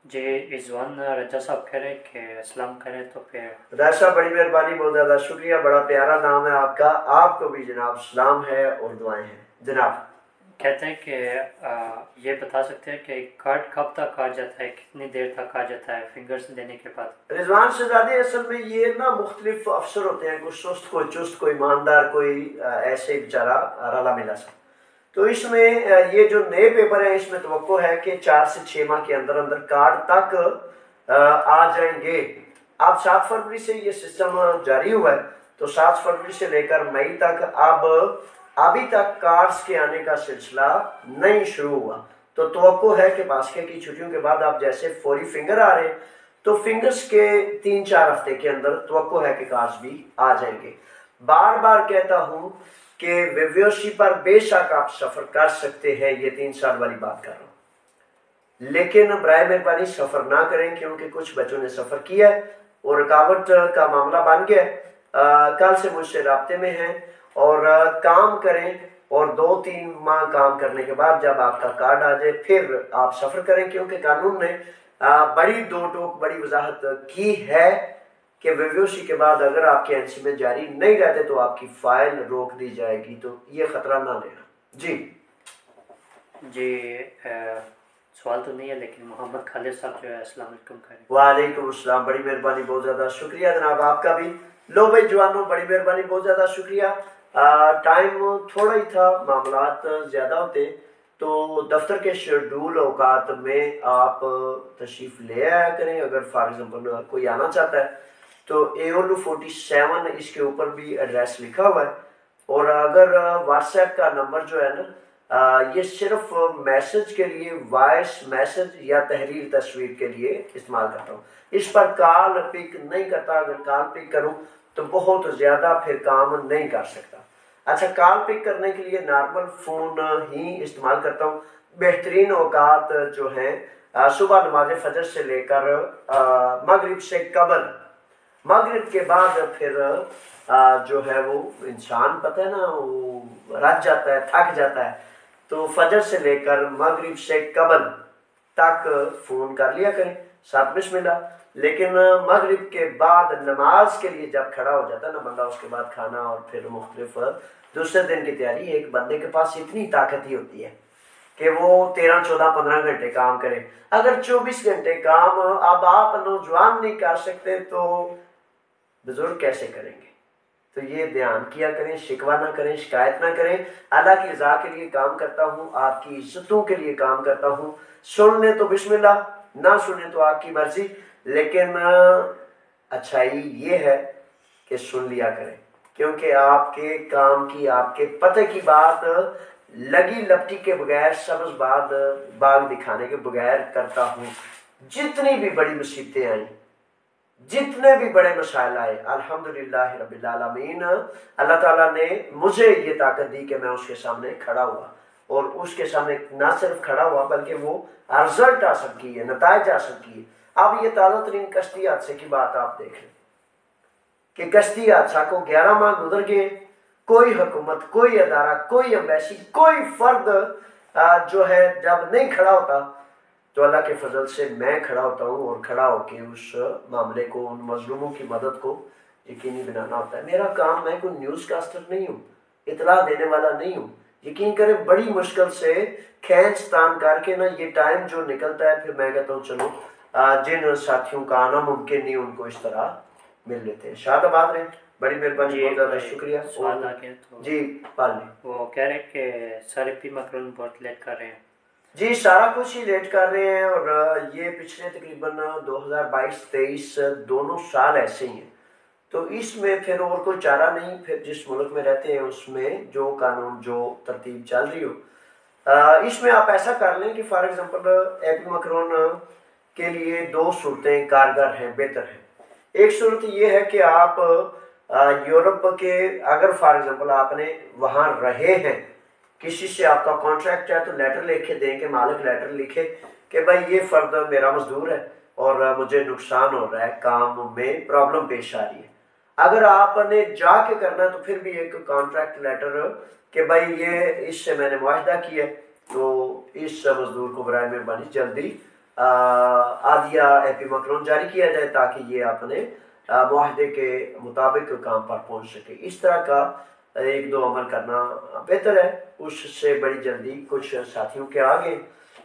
इजवान रजा साहब कह रहे हैं कि सलाम करें, तो फिर रजा साहब बड़ी मेहरबानी, बहुत ज़्यादा शुक्रिया, बड़ा प्यारा नाम है आपका, आपको भी जनाब सलाम है और दुआएं हैं जनाब। कहते हैं कि ये बता सकते हैं कि कार्ड कब तक आ जाता है, कितनी देर तक आ जाता है फिंगर्स देने के बाद? रिजवान शहजादे, असल में ये ना मुख्तलिफ अफसर होते हैं, कुछ सुस्त, कोई चुस्त, कोई ईमानदार, कोई ऐसे बेचारा रला मिला सा। तो इसमें ये जो नए पेपर हैं, इसमें तवक्को है कि 4 से 6 माह के अंदर अंदर कार्ड तक आ जाएंगे। अब 7 फरवरी से ये सिस्टम जारी हुआ है, तो 7 फरवरी से लेकर मई तक अब अभी तक कार्ड्स के आने का सिलसिला नहीं शुरू हुआ। तो तवक्को है कि पास्के की छुट्टियों के बाद आप जैसे फौरी फिंगर आ रहे हैं, तो फिंगर्स के 3-4 हफ्ते के अंदर तवक्को है कि कार्ड्स भी आ जाएंगे। बार बार कहता हूं कि विवोशी पर बेशक आप सफर कर सकते हैं, ये 3 साल वाली बात कर रहा हूं, लेकिन बराए मेहरबानी सफर ना करें, क्योंकि कुछ बच्चों ने सफर किया है और रुकावट का मामला बन गया। कल से मुझसे राब्ते में हैं और काम करें, और 2-3 माह काम करने के बाद जब आपका कार्ड आ जाए फिर आप सफर करें, क्योंकि कानून ने बड़ी दो टोक बड़ी वजाहत की है कि विवोशी के बाद अगर आपके एनसी में जारी नहीं रहते तो आपकी फाइल रोक दी जाएगी। तो ये खतरा ना लेना। जी सवाल तो नहीं है, लेकिन मोहम्मद खालिद साहब जो है अस्सलाम वालेकुम करें। वालेकुम अस्सलाम, बड़ी मेहरबानी, बहुत ज़्यादा शुक्रिया जनाब आपका भी। लो भाई जवानों, बड़ी मेहरबानी, बहुत ज़्यादा शुक्रिया। टाइम थोड़ा ही था, मामलात ज़्यादा होते तो दफ्तर के शेड्यूल औकात में आप तशरीफ़ ले आया करें। अगर फॉर एग्जाम्पल कोई आना चाहता है तो AOLU 47 इसके ऊपर भी एड्रेस लिखा हुआ है, और अगर व्हाट्सएप का नंबर जो है ना, ये सिर्फ मैसेज के लिए, वॉइस मैसेज या तहरीर तस्वीर के लिए इस्तेमाल करता हूँ। इस पर कॉल पिक नहीं करता। अगर कॉल पिक करूँ तो बहुत ज़्यादा फिर काम नहीं कर सकता। अच्छा, कॉल पिक करने के लिए नॉर्मल फ़ोन ही इस्तेमाल करता हूँ। बेहतरीन औकात जो हैं सुबह नमाज फजर से लेकर मगरिब से कबल, मगरिब के बाद फिर जो है वो इंसान, पता है ना, वो रज जाता है, थक जाता है, तो फजर से लेकर मगरिब से कबल तक फ़ोन कर लिया करें, 7 बिस्मिल्लाह। लेकिन मगरिब के बाद नमाज के लिए जब खड़ा हो जाता है ना बंदा, उसके बाद खाना और फिर मुख्तलिफ दूसरे दिन की तैयारी, एक बंदे के पास इतनी ताकत ही होती है कि वो 13, 14, 15 घंटे काम करे। अगर 24 घंटे काम अब आप नौजवान नहीं कर सकते तो बुजुर्ग कैसे करेंगे? तो ये ध्यान किया करें, शिकवा ना करें, शिकायत ना करें। अल्लाह की रजा के लिए काम करता हूँ, आपकी इज्जतों के लिए काम करता हूँ। सुन ले तो बिस्मिल्लाह, ना सुने तो आपकी मर्जी। लेकिन अच्छाई ये है कि सुन लिया करें, क्योंकि आपके काम की, आपके पते की बात लगी लपटी के बगैर, सब्ज बाग दिखाने के बगैर करता हूँ। जितनी भी बड़ी मुसीबतें आई, जितने भी बड़े मसाइल आए, अल्हम्दुलिल्लाह रब्बिल आलमीन, अल्लाह ताला ने मुझे ये ताकत दी कि मैं उसके सामने खड़ा हुआ, और उसके सामने ना सिर्फ खड़ा हुआ बल्कि वो रिजल्ट हासिल किए, नताइज हासिल किए। अब ये ताज़ा तरीन कश्ती हादसे की बात आप देख लें कि कश्ती हादसा को 11 माह गुजर गए, कोई हुकूमत, कोई अदारा, कोई एम्बेसी, कोई फर्द जो है जब नहीं खड़ा होता, तो अल्लाह के फजल से मैं खड़ा होता हूँ और खड़ा होकर उस मामले को, उन मजलूमों की मदद को यकीनी बनाना होता है। मेरा काम, मैं कोई न्यूज़ कास्टर नहीं हूँ, इतला देने वाला नहीं हूँ। यकीन करें बड़ी मुश्किल से खींच तान करके ना ये टाइम जो निकलता है, फिर मैं कहता हूँ चलो जिन साथियों का आना मुमकिन नहीं उनको इस तरह मिल लेते हैं। शादाबाद रहे, बड़ी मेहरबानी, बहुत ज़्यादा शुक्रिया। तो जी पाली, वो कह रहे कि सर पी मकरून बहुत लेट कर रहे हैं। जी सारा कुछ ही लेट कर रहे हैं, और ये पिछले तकरीबन 2022-23 दोनों साल ऐसे ही हैं। तो इसमें फिर और कोई चारा नहीं, फिर जिस मुल्क में रहते हैं उसमें जो कानून, जो तरतीब चल रही हो, इसमें आप ऐसा कर लें कि फॉर एग्जांपल एपी मकरोन के लिए 2 सूरतें कारगर हैं, बेहतर हैं। एक सूरत ये है कि आप यूरोप के, अगर फॉर एग्जांपल आपने वहाँ रहे हैं, किसी से आपका कॉन्ट्रैक्ट है, तो लेटर लिख के दें कि मालिक लेटर लिखे कि भाई ये फर्द मेरा मजदूर है और मुझे नुकसान हो रहा है, काम में प्रॉब्लम पेश आ रही है। अगर आपने जाके करना तो फिर भी एक कॉन्ट्रैक्ट लेटर कि भाई ये इससे मैंने मुआहदा किया, तो इस मजदूर को बराए मेहरबानी जल्दी आदिया एपी मकरून जारी किया जाए ताकि ये अपने मुआहदे के मुताबिक काम पर पहुंच सके। इस तरह का 1-2 अमल करना बेहतर है, उससे बड़ी जल्दी कुछ साथियों के आगे।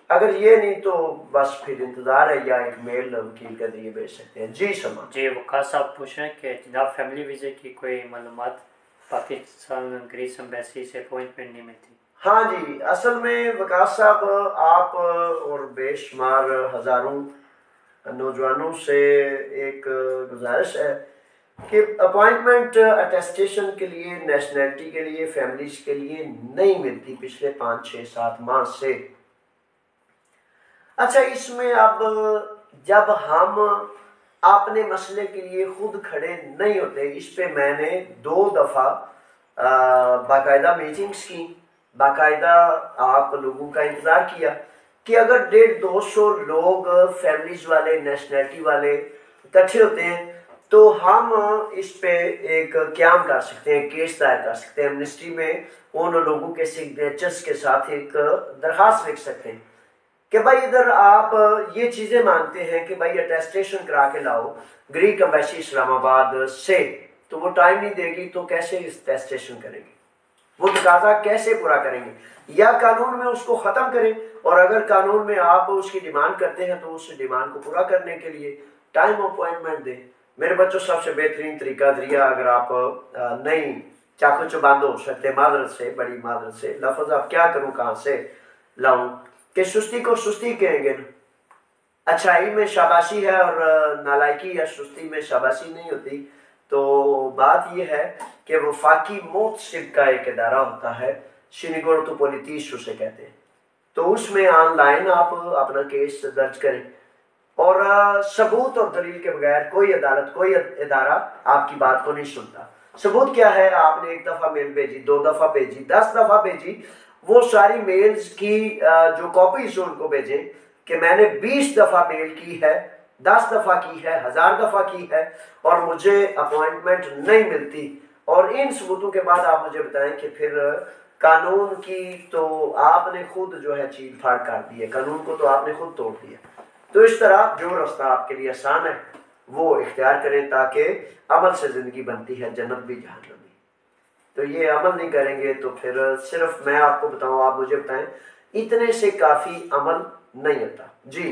अगर ये नहीं तो बस फिर इंतजार है, या एक मेल वकील के जरिए भेज सकते हैं। जी समा जी, वकास साहब पूछ रहे हैं कि जनाब फैमिली वीज़े की कोई मालूमात पाकिस्तान ग्रीस एम्बेसी से अपॉइंटमेंट नहीं मिलती। हाँ जी, असल में वकास साहब, आप और बेशुमार हज़ारों नौजवानों से एक गुजारिश है कि अपॉइंटमेंट अटेस्टेशन के लिए, नेशनैलिटी के लिए, फैमिलीज के लिए नहीं मिलती पिछले 5, 6, 7 माह से। अच्छा, इसमें अब जब हम अपने मसले के लिए खुद खड़े नहीं होते, इस पे मैंने 2 दफ़ा बाकायदा मीटिंग्स की, बाकायदा आप लोगों का इंतज़ार किया कि अगर 150-200 लोग फैमिलीज वाले, नेशनैलिटी वाले इकट्ठे होते हैं तो हम इस पे एक क्याम कर सकते हैं, केस दायर कर सकते हैं। एमनेस्टी में उन लोगों के सिग्नेचर्स के साथ एक दरखास्त लिख सकते हैं कि भाई इधर आप ये चीज़ें मांगते हैं कि भाई अटेस्टेशन करा के लाओ ग्रीक एम्बेसी इस्लामाबाद से, तो वो टाइम नहीं देगी तो कैसे इस अटेस्टेशन करेंगे, वो तकाजा कैसे पूरा करेंगे? या कानून में उसको ख़त्म करें, और अगर कानून में आप उसकी डिमांड करते हैं तो उस डिमांड को पूरा करने के लिए टाइम अपॉइंटमेंट दें। मेरे बच्चों, सबसे बेहतरीन तरीका जरिया, अगर आप नहीं चाकू चुबंद हो सकते मादरत से, बड़ी मादरत से, लफ्ज़ आप क्या करूँ कहाँ से लाऊं, कि सुस्ती को सुस्ती कहेंगे ना, अच्छाई में शाबाशी है और नालायकी या सुस्ती में शाबाशी नहीं होती। तो बात यह है कि वफाकी मोहतसिब का एक इदारा होता है, शिनिगोर्तो पोलिटिशो से कहते हैं, तो उसमें ऑनलाइन आप अपना केस दर्ज करें, और सबूत और दलील के बगैर कोई अदालत, कोई इदारा आपकी बात को नहीं सुनता। सबूत क्या है? आपने 1 दफ़ा मेल भेजी, 2 दफ़ा भेजी, 10 दफ़ा भेजी, वो सारी मेल्स की जो कॉपीज उनको भेजें कि मैंने 20 दफ़ा मेल की है, 10 दफ़ा की है, 1000 दफ़ा की है और मुझे अपॉइंटमेंट नहीं मिलती। और इन सबूतों के बाद आप मुझे बताएं कि फिर कानून की तो आपने खुद जो है चीर फाड़ कर दी है, कानून को तो आपने खुद तोड़ दिया। तो इस तरह जो रास्ता आपके लिए आसान है वो इख्तियार करें, ताकि अमल से ज़िंदगी बनती है, जन्नत भी जहन्नम भी। तो ये अमल नहीं करेंगे तो फिर सिर्फ मैं आपको बताऊं, आप मुझे बताएं, इतने से काफ़ी अमल नहीं होता। जी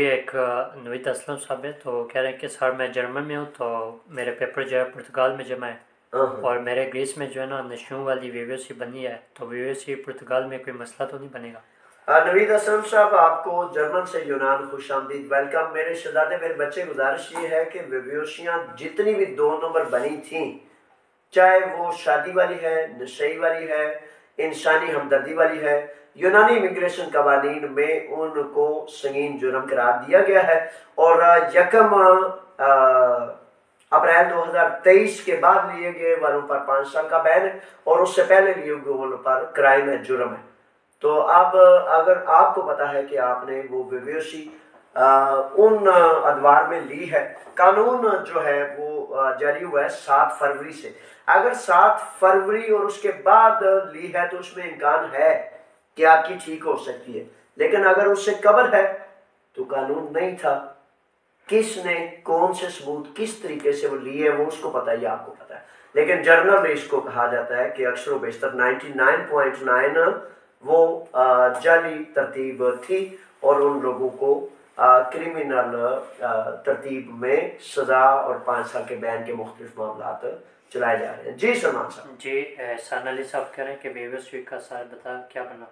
एक नवीद असलम साहब है, तो कह रहे हैं कि सर मैं जर्मन में हूँ, तो मेरे पेपर जो है पुर्तगाल में जमा है, और मेरे ग्रीस में जो है ना नशों वाली वीवीओसी बनी है, तो वीवीओसी पुर्तगाल में कोई मसला तो नहीं बनेगा? नवीद असलम साहब, आपको जर्मन से यूनान खुश आमदीद, वेलकम। मेरे शहजादे, मेरे बच्चे, गुजारिश ये है कि वीवीओसियाँ जितनी भी 2 नंबर बनी थी, चाहे वो शादी वाली है, नशई वाली है, इंसानी हमदर्दी वाली है, यूनानी इमिग्रेशन कवानीन में उनको संगीन जुर्म करार दिया गया है, और यकम अप्रैल 2023 के बाद लिए गए वालों पर 5 साल का बैन है, और उससे पहले लिए गए वालों पर क्राइम है, जुर्म है। तो अब अगर आपको पता है कि आपने वो विवेशी उन अदवार में ली है, कानून जो है वो जारी हुआ है 7 फरवरी से, अगर 7 फरवरी और उसके बाद ली है तो उसमें इम्कान है कि आपकी ठीक हो सकती है। लेकिन अगर उससे कबल है तो कानून नहीं था, किसने कौन से सबूत किस तरीके से वो लिए वो उसको पता है, आपको पता है। लेकिन जर्नल में इसको कहा जाता है कि अक्सर बेशतर 99.9 वो जाली तरतीब थी, और उन लोगों को क्रिमिनल तरतीब में सजा और 5 साल के बैन के मुख्तलिफ मामला चलाए जा रहे हैं। जी सलमान साहब। जी सान अली साहब कह रहे हैं कि वेवस्वी का सार बता क्या बना?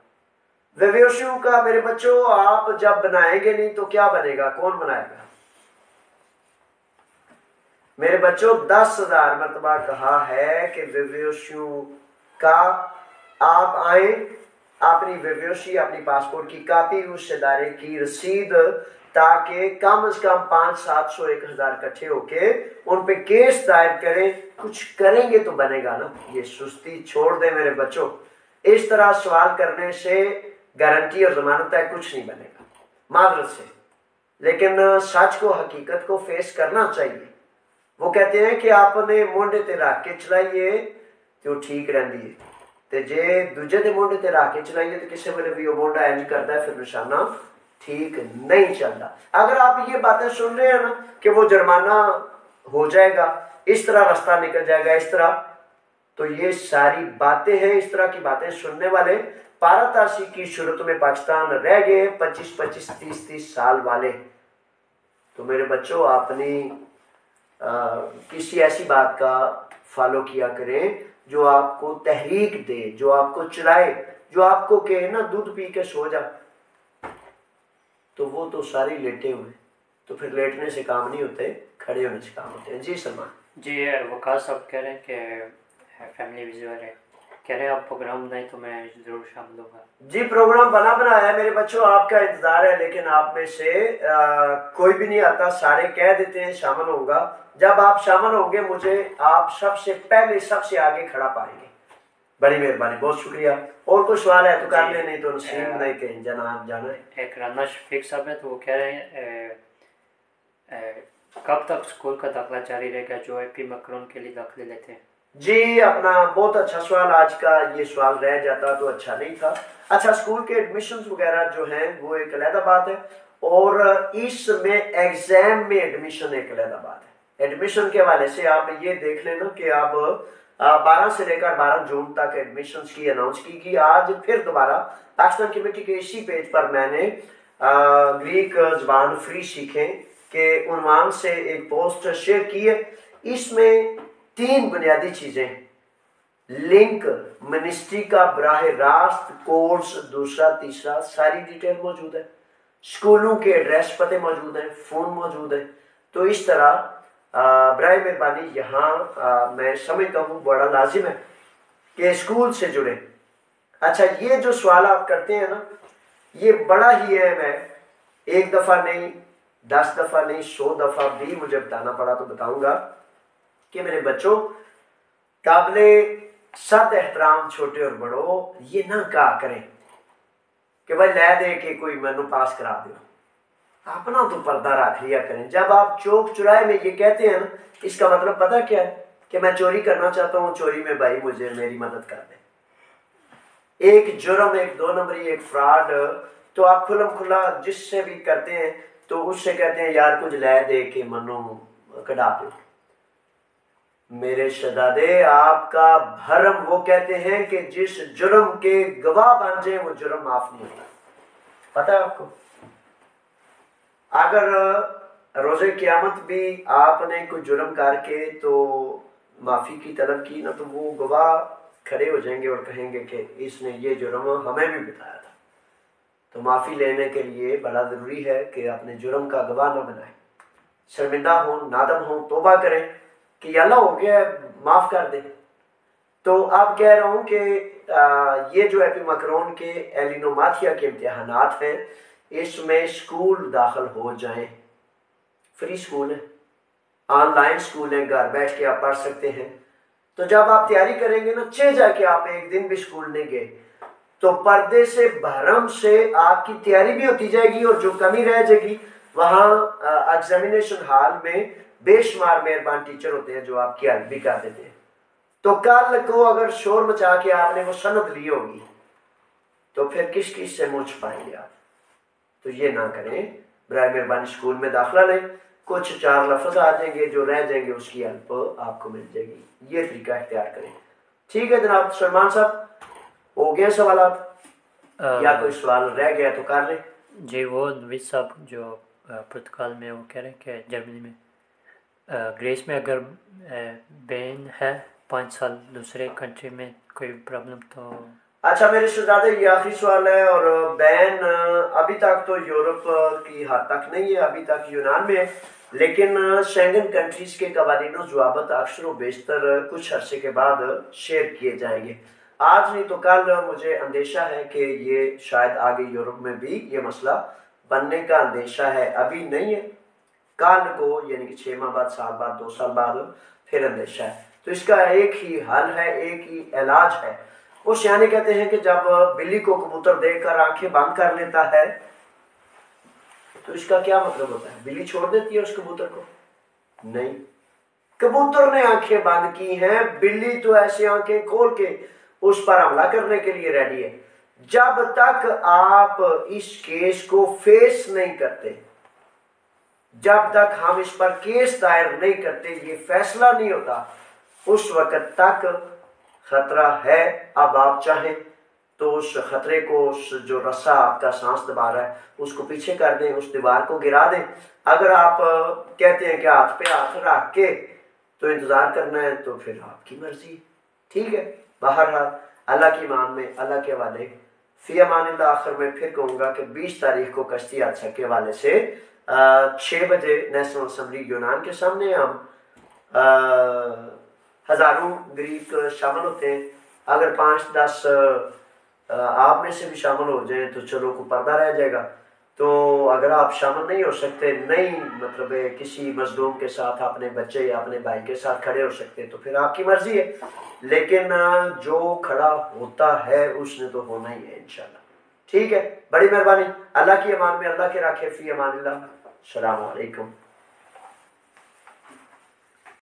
वेवस्वी का मेरे बच्चों, आप जब बनाएंगे नहीं तो क्या बनेगा, कौन बनाएगा? मेरे बच्चों 10,000 मरतबा कहा है कि विवेशियों का आप आए, अपनी विवेशी, अपनी पासपोर्ट की कापी, उस इदारे की रसीद, ताकि कम से कम 500, 700, 1,000 इकट्ठे होके उन पे केस दायर करें। कुछ करेंगे तो बनेगा ना, ये सुस्ती छोड़ दे मेरे बच्चों। इस तरह सवाल करने से गारंटी और जमानत है कुछ नहीं बनेगा, मादरत से। लेकिन सच को, हकीकत को फेस करना चाहिए। वो कहते हैं कि आपने मोढ़े ते रख के चलाइए तो ठीक रहती है, तो जे दूजे के मोढ़े ते रख के चलाइए तो किसी वेले भी वो मोढ़ा इंज करता है, फिर निशाना ठीक नहीं चलता। अगर आप ये बातें सुन रहे हैं ना कि वो जुर्माना हो जाएगा, इस तरह रास्ता निकल जाएगा, इस तरह, तो ये सारी बातें हैं। इस तरह की बातें सुनने वाले पारातासी की सूरत में पाकिस्तान रह गए 25-25, 30-30 साल वाले। तो मेरे बच्चों, आपने किसी ऐसी बात का फॉलो किया करें जो आपको तहरीक दे, जो आपको चलाए, जो आपको कहे ना दूध पी के सो जा, तो वो तो सारी लेटे हुए, तो फिर लेटने से काम नहीं होते, खड़े होने से काम होते हैं। जी सलमान जी। वकास साहब कह रहे हैं कि फैमिली विजिटर है, कह रहे हैं आप प्रोग्राम बनाए तो मैं जरूर शामिल होगा। जी, प्रोग्राम बना बनाया मेरे बच्चों, आपका इंतजार है, लेकिन आप में से कोई भी नहीं आता, सारे कह देते हैं शामिल होगा। जब आप शामिल होंगे मुझे आप सबसे पहले सबसे आगे खड़ा पाएंगे। बड़ी मेहरबानी, बहुत शुक्रिया। और कोई सवाल है तो कर ले, नहीं तो नसीब नहीं कहीं जाना है। एक राना शफीक साहब है, तो वो कह रहे हैं कब तक स्कूल का दाखिला जारी रहेगा जो एपी मकरून के लिए दाखिले लेते हैं? जी, अपना बहुत अच्छा सवाल, आज का ये सवाल रह जाता तो अच्छा नहीं था। अच्छा, स्कूल के एडमिशन वगैरह जो हैं वो एक अलग बात है, और इसमें एग्जाम में एडमिशन एक अलग बात है। एडमिशन के हवाले से आप ये देख लेना कि अब 12 से लेकर 12 जून तक एडमिशन की अनाउंस की गई। आज फिर दोबारा पाकिस्तान कमेटी के इसी पेज पर मैंने ग्रीक जबान फ्री सीखें के उन्वान से एक पोस्ट शेयर की है। इसमें 3 बुनियादी चीजें, लिंक, मिनिस्ट्री का बराह रास्त कोर्स, दूसरा तीसरा सारी डिटेल मौजूद है, स्कूलों के एड्रेस पते मौजूद है, फोन मौजूद है। तो इस तरह बराए मेहरबानी यहाँ मैं समझता हूँ बड़ा लाजिम है कि स्कूल से जुड़े। अच्छा, ये जो सवाल आप करते हैं ना, ये बड़ा ही अहम है। एक दफा नहीं, 10 दफा नहीं, 100 दफा भी मुझे बताना पड़ा तो बताऊंगा कि मेरे बच्चों, काबिले सद एहतराम छोटे और बड़ों, ये ना कहा करें कि भाई लै दे के कोई मैनू पास करा दो। अपना तो पर्दा रख लिया करें। जब आप चौक चुराहे में ये कहते हैं ना, इसका मतलब पता क्या है कि मैं चोरी करना चाहता हूँ, चोरी में भाई मुझे मेरी मदद कर दे। एक जुर्म, एक दो नंबरी, एक फ्रॉड, तो आप खुलम खुला जिससे भी करते हैं तो उससे कहते हैं यार कुछ लै दे के मनो कढ़ा दो। मेरे शहजादे आपका भरम, वो कहते हैं कि जिस जुर्म के गवाह बन जाए वो जुर्म माफ नहीं होता। पता है आपको, अगर रोजे क़यामत भी आपने कोई जुर्म करके तो माफी की तलब की ना, तो वो गवाह खड़े हो जाएंगे और कहेंगे कि इसने ये जुर्म हमें भी बताया था। तो माफी लेने के लिए बड़ा जरूरी है कि अपने जुर्म का गवाह ना बनाए, शर्मिंदा हो, नादम हो, तौबा करें कि अल्लाह हो गया माफ कर दे। तो अब कह रहा हूं कि ये जो एपी मैक्रोन के एलिनोमाथिया के इम्तिहानात हैं, इसमें स्कूल दाखिल हो जाएं। फ्री स्कूल है, ऑनलाइन स्कूल है, घर बैठ के आप पढ़ सकते हैं। तो जब आप तैयारी करेंगे ना, चे जाके आप एक दिन भी स्कूल नहीं गए तो पर्दे से भरम से आपकी तैयारी भी होती जाएगी और जो कमी रह जाएगी वहां एग्जामिनेशन हॉल में बेशुमार मेहरबान टीचर होते हैं जो आपकी हेल्प भी कर देते हैं। तो कल को अगर शोर मचा के आपने वो सनद ली होगी तो फिर किस किस से मुंह छुपाएंगे आप। तो ये ना करें, बराए मेहरबानी स्कूल में दाखिला लें, कुछ चार लफ्ज आ जाएंगे, जो रह जाएंगे उसकी हेल्प आपको मिल जाएगी। ये तरीका इख्तियार करें। ठीक है जनाब सलमान साहब, हो गए सवाल या कोई सवाल रह गया तो कर ले। जी, वो नवीद साहब जो पुर्तगाल में, वो कह रहे हैं कि जर्मनी में ग्रेस में अगर बैन है 5 साल दूसरे कंट्री में कोई प्रॉब्लम तो। अच्छा मेरे शहजादे, ये आखिरी सवाल है। और बैन अभी तक तो यूरोप की हद तक नहीं है, अभी तक यूनान में है, लेकिन शेंगन कंट्रीज के कवानीन ज़वाबित अक्सर व बेशतर कुछ अरसे के बाद शेयर किए जाएंगे। आज नहीं तो कल मुझे अंदेशा है कि ये शायद आगे यूरोप में भी ये मसला बनने का अंदेशा है, अभी नहीं है, कल को यानी कि 6 माह बाद, साल बाद, 2 साल बाद फिर अंदेशा है। तो इसका एक ही हल है, एक ही इलाज है। वो सियाने कहते हैं कि जब बिल्ली को कबूतर देखकर आंखें बंद कर लेता है तो इसका क्या मतलब होता है? बिल्ली छोड़ देती है उस कबूतर को? नहीं, कबूतर ने आंखें बंद की हैं, बिल्ली तो ऐसी आंखें खोल के उस पर हमला करने के लिए रेडी है। जब तक आप इस केस को फेस नहीं करते, जब तक हम इस पर केस दायर नहीं करते, ये फैसला नहीं होता, उस वक्त तक खतरा है। अब आप चाहें तो उस खतरे को, उस जो रस्सा आपका सांस दबा रहा है उसको पीछे कर दें, उस दीवार को गिरा दें। अगर आप कहते हैं कि हाथ पे हाथ रख के तो इंतजार करना है तो फिर आपकी मर्जी, ठीक है। बहरहाल अल्लाह की मान में, अल्लाह के हवाले, फी अमानिल्लाह। आखिर में फिर कहूँगा कि 20 तारीख को कश्ती हादसा के हवाले से 6 बजे नेशनल असम्बली यूनान के सामने हम हजारों गरीब शामिल होते हैं। अगर 5-10 आप में से भी शामिल हो जाए तो चलो को पर्दा रह जाएगा। तो अगर आप शामिल नहीं हो सकते, नहीं मतलब किसी मजलूम के साथ, अपने बच्चे या अपने भाई के साथ खड़े हो सकते तो फिर आपकी मर्जी है, लेकिन जो खड़ा होता है उसने तो होना ही है इंशाल्लाह। ठीक है, बड़ी मेहरबानी। अल्लाह की अमान में, अल्लाह के राखे, फी अमानिल्लाह। अस्सलामु अलैकुम।